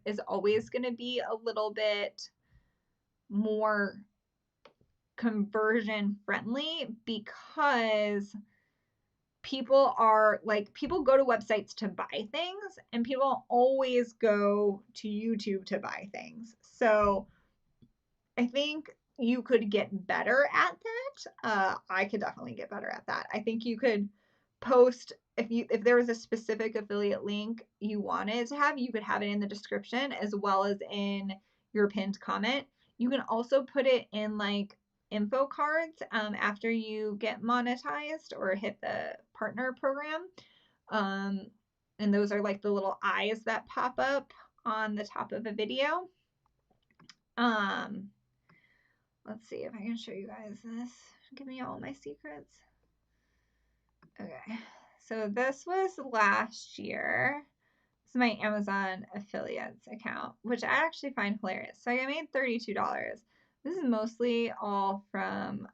Speaker 1: is always going to be a little bit more conversion friendly, because people go to websites to buy things, and people always go to YouTube to buy things. So I think you could get better at that. I could definitely get better at that. I think you could post, if there was a specific affiliate link you wanted to have, you could have it in the description as well as in your pinned comment. You can also put it in like info cards after you get monetized or hit the partner program. And those are like the little eyes that pop up on the top of a video. Let's see if I can show you guys this. Give me all my secrets. Okay, so this was last year. This is my Amazon affiliates account, which I actually find hilarious. So I made $32. This is mostly all from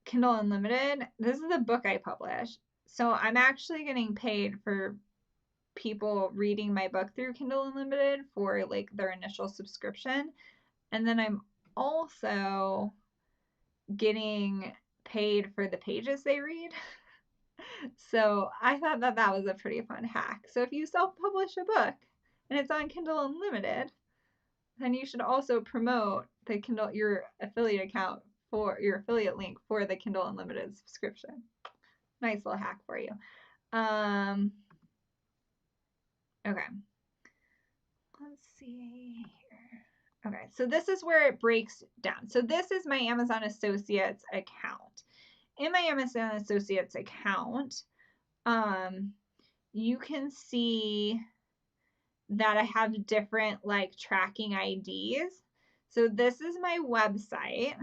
Speaker 1: Kindle Unlimited. This is the book I published. So I'm actually getting paid for people reading my book through Kindle Unlimited for like their initial subscription. And then I'm also getting paid for the pages they read. So I thought that was a pretty fun hack. So if you self-publish a book and it's on Kindle Unlimited, then you should also promote your affiliate account for your affiliate link for the Kindle Unlimited subscription. Nice little hack for you. Okay. Let's see here. Okay, so this is where it breaks down. So this is my Amazon Associates account. In my Amazon Associates account, you can see that I have different like tracking IDs. So this is my website.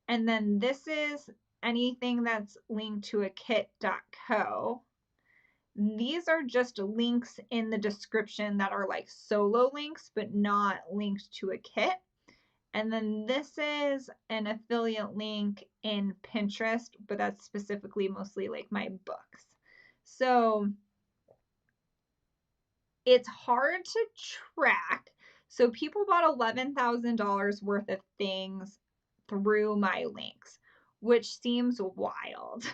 Speaker 1: And then this is anything that's linked to a kit.co. These are just links in the description that are like solo links, but not linked to a kit. And then this is an affiliate link in Pinterest, but that's specifically mostly like my books. So it's hard to track. So people bought $11,000 worth of things through my links, which seems wild.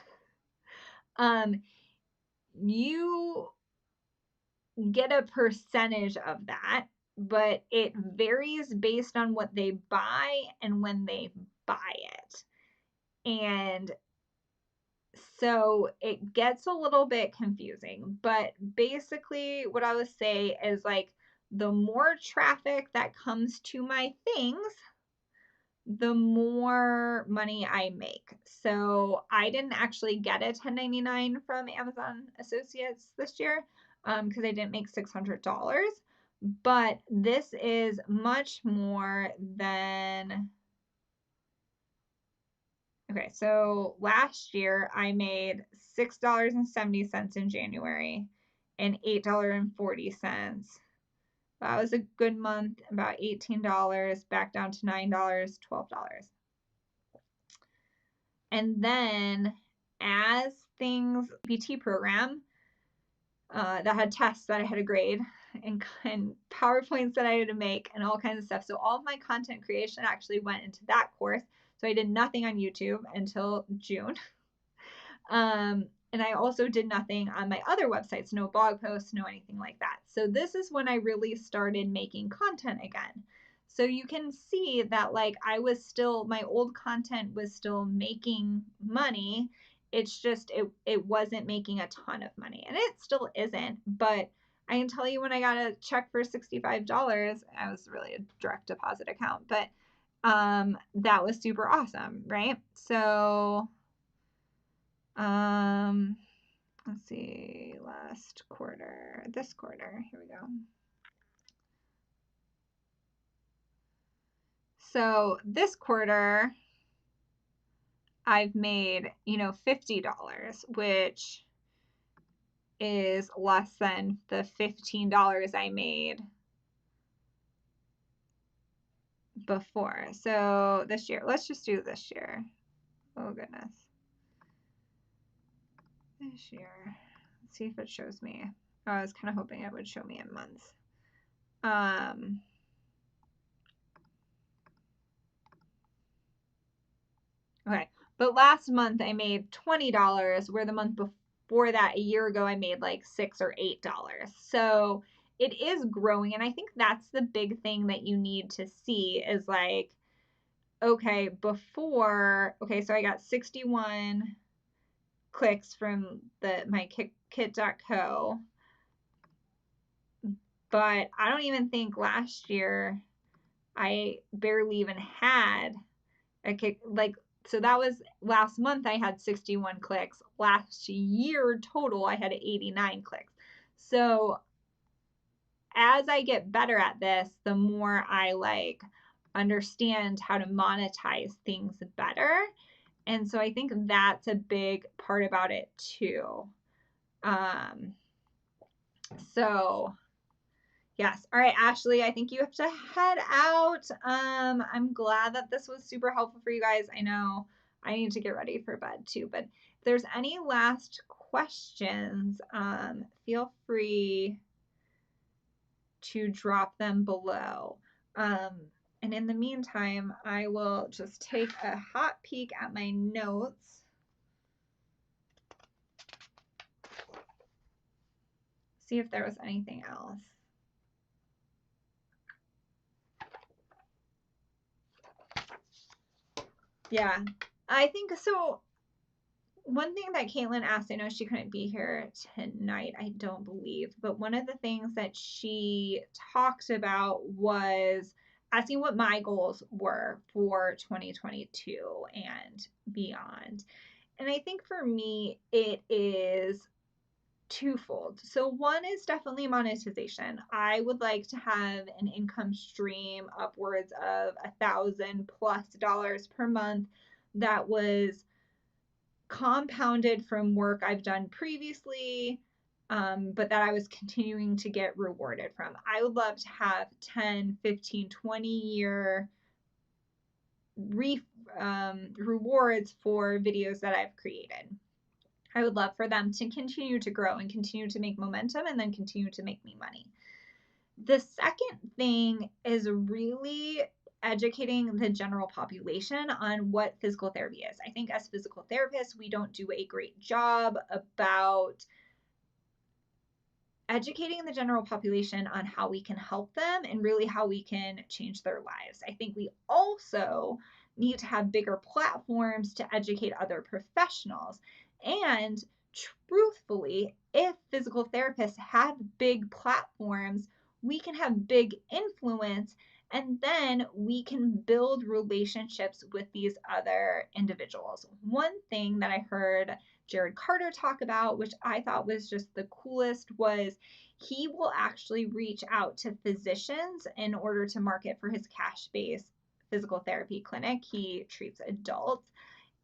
Speaker 1: You get a percentage of that, but it varies based on what they buy and when they buy it. And so it gets a little bit confusing, but basically what I would say is like the more traffic that comes to my things, the more money I make. So I didn't actually get a 1099 from Amazon Associates this year because I didn't make $600. But this is much more than... Okay, so last year I made $6.70 in January and $8.40 That was a good month, about $18, back down to $9, $12. And then as things, PT program that had tests that I had to grade and PowerPoints that I had to make and all kinds of stuff. So all of my content creation actually went into that course. So I did nothing on YouTube until June. And I also did nothing on my other websites, no blog posts, no anything like that. So this is when I really started making content again. So you can see that like my old content was still making money. It's just, it wasn't making a ton of money, and it still isn't. But I can tell you, when I got a check for $65, I was really a direct deposit account, but that was super awesome, right? So let's see, this quarter, here we go. So this quarter, I've made, $50, which is less than the $15 I made before. So this year, let's just do this year. Oh goodness. This year, let's see if it shows me. Oh, I was kind of hoping it would show me in months. Okay, but last month I made $20, where the month before that, a year ago, I made like $6 or $8. So it is growing, and I think that's the big thing that you need to see is like, okay, so I got 61 clicks from my kit.co, but I don't even think last year I barely even had a kick, like, so that was last month I had 61 clicks. Last year total I had 89 clicks. So as I get better at this, the more I like understand how to monetize things better. And so I think that's a big part about it too. So yes. All right, Ashley, I think you have to head out. I'm glad that this was super helpful for you guys. I know I need to get ready for bed too, but if there's any last questions, feel free to drop them below. And in the meantime, I will just take a hot peek at my notes. See if there was anything else. Yeah, I think so. One thing that Caitlin asked, I know she couldn't be here tonight, I don't believe, but one of the things that she talked about was asking what my goals were for 2022 and beyond. And I think for me, it is twofold. So one is definitely monetization. I would like to have an income stream upwards of $1,000+ per month that was compounded from work I've done previously, but that I was continuing to get rewarded from. I would love to have 10, 15, 20 year rewards for videos that I've created. I would love for them to continue to grow and continue to make momentum and then continue to make me money. The second thing is really educating the general population on what physical therapy is. I think as physical therapists, we don't do a great job about educating the general population on how we can help them and really how we can change their lives. I think we also need to have bigger platforms to educate other professionals. And truthfully, if physical therapists have big platforms, we can have big influence, and then we can build relationships with these other individuals. One thing that I heard Jared Carter talk about, which I thought was just the coolest, was he will actually reach out to physicians in order to market for his cash-based physical therapy clinic. He treats adults,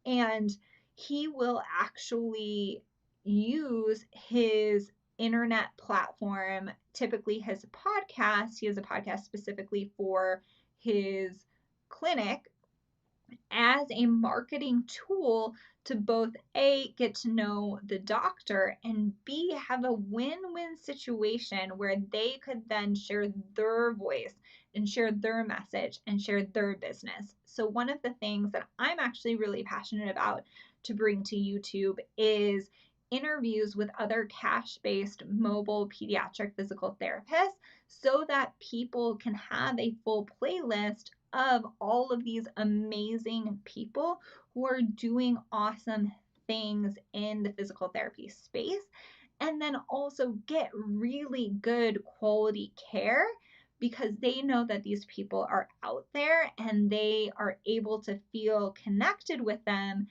Speaker 1: and he will actually use his internet platform, typically his podcast. He has a podcast specifically for his clinic as a marketing tool to both A, get to know the doctor, and B, have a win-win situation where they could then share their voice and share their message and share their business. So one of the things that I'm actually really passionate about to bring to YouTube is interviews with other cash-based mobile pediatric physical therapists so that people can have a full playlist of all of these amazing people who are doing awesome things in the physical therapy space, and then also get really good quality care because they know that these people are out there and they are able to feel connected with them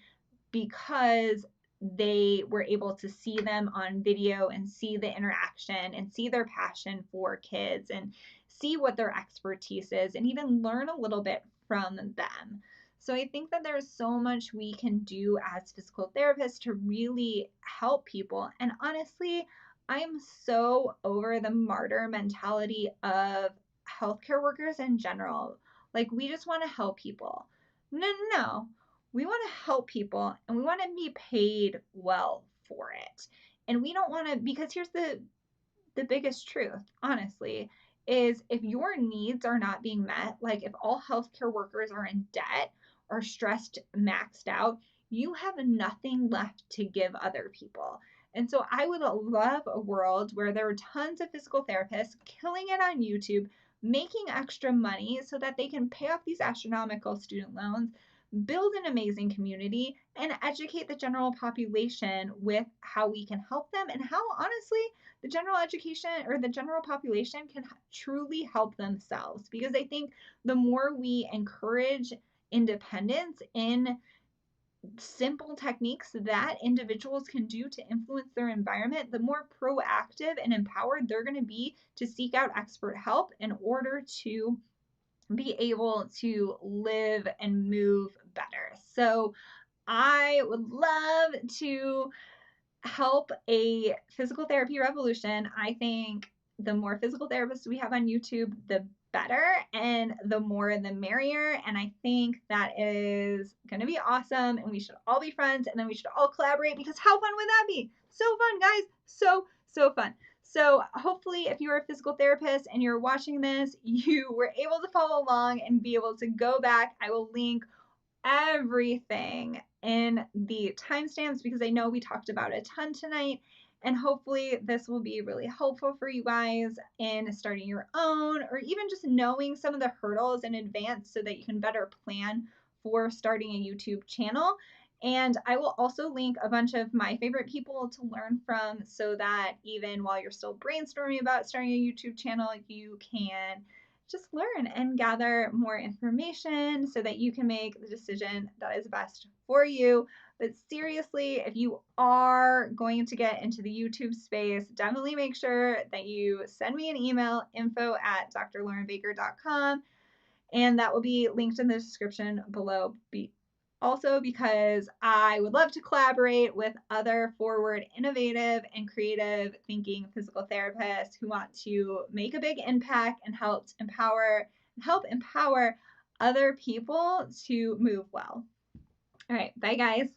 Speaker 1: because they were able to see them on video and see the interaction and see their passion for kids and see what their expertise is and even learn a little bit from them. So I think that there's so much we can do as physical therapists to really help people. And honestly, I'm so over the martyr mentality of healthcare workers in general. Like, we just want to help people. No. We want to help people and we want to be paid well for it. And we don't want to, because here's the biggest truth, honestly, is if your needs are not being met, like if all healthcare workers are in debt or stressed, maxed out, you have nothing left to give other people. And so I would love a world where there are tons of physical therapists killing it on YouTube, making extra money so that they can pay off these astronomical student loans, build an amazing community, and educate the general population with how we can help them and how, honestly, the general education or the general population can truly help themselves. Because I think the more we encourage independence in simple techniques that individuals can do to influence their environment, the more proactive and empowered they're going to be to seek out expert help in order to be able to live and move better. So I would love to help a physical therapy revolution. I think the more physical therapists we have on YouTube, the better, and the more the merrier. And I think that is going to be awesome. And we should all be friends and then we should all collaborate because how fun would that be? So fun, guys. So fun. So hopefully if you're a physical therapist and you're watching this, you were able to follow along and be able to go back. I will link everything in the timestamps because I know we talked about a ton tonight, and hopefully this will be really helpful for you guys in starting your own or even just knowing some of the hurdles in advance so that you can better plan for starting a YouTube channel. And I will also link a bunch of my favorite people to learn from so that even while you're still brainstorming about starting a YouTube channel, you can just learn and gather more information so that you can make the decision that is best for you. But seriously, if you are going to get into the YouTube space, definitely make sure that you send me an email, info@drlaurenbaker.com, and that will be linked in the description below. Also, because I would love to collaborate with other forward, innovative, and creative thinking physical therapists who want to make a big impact and help empower other people to move well. All right, bye guys.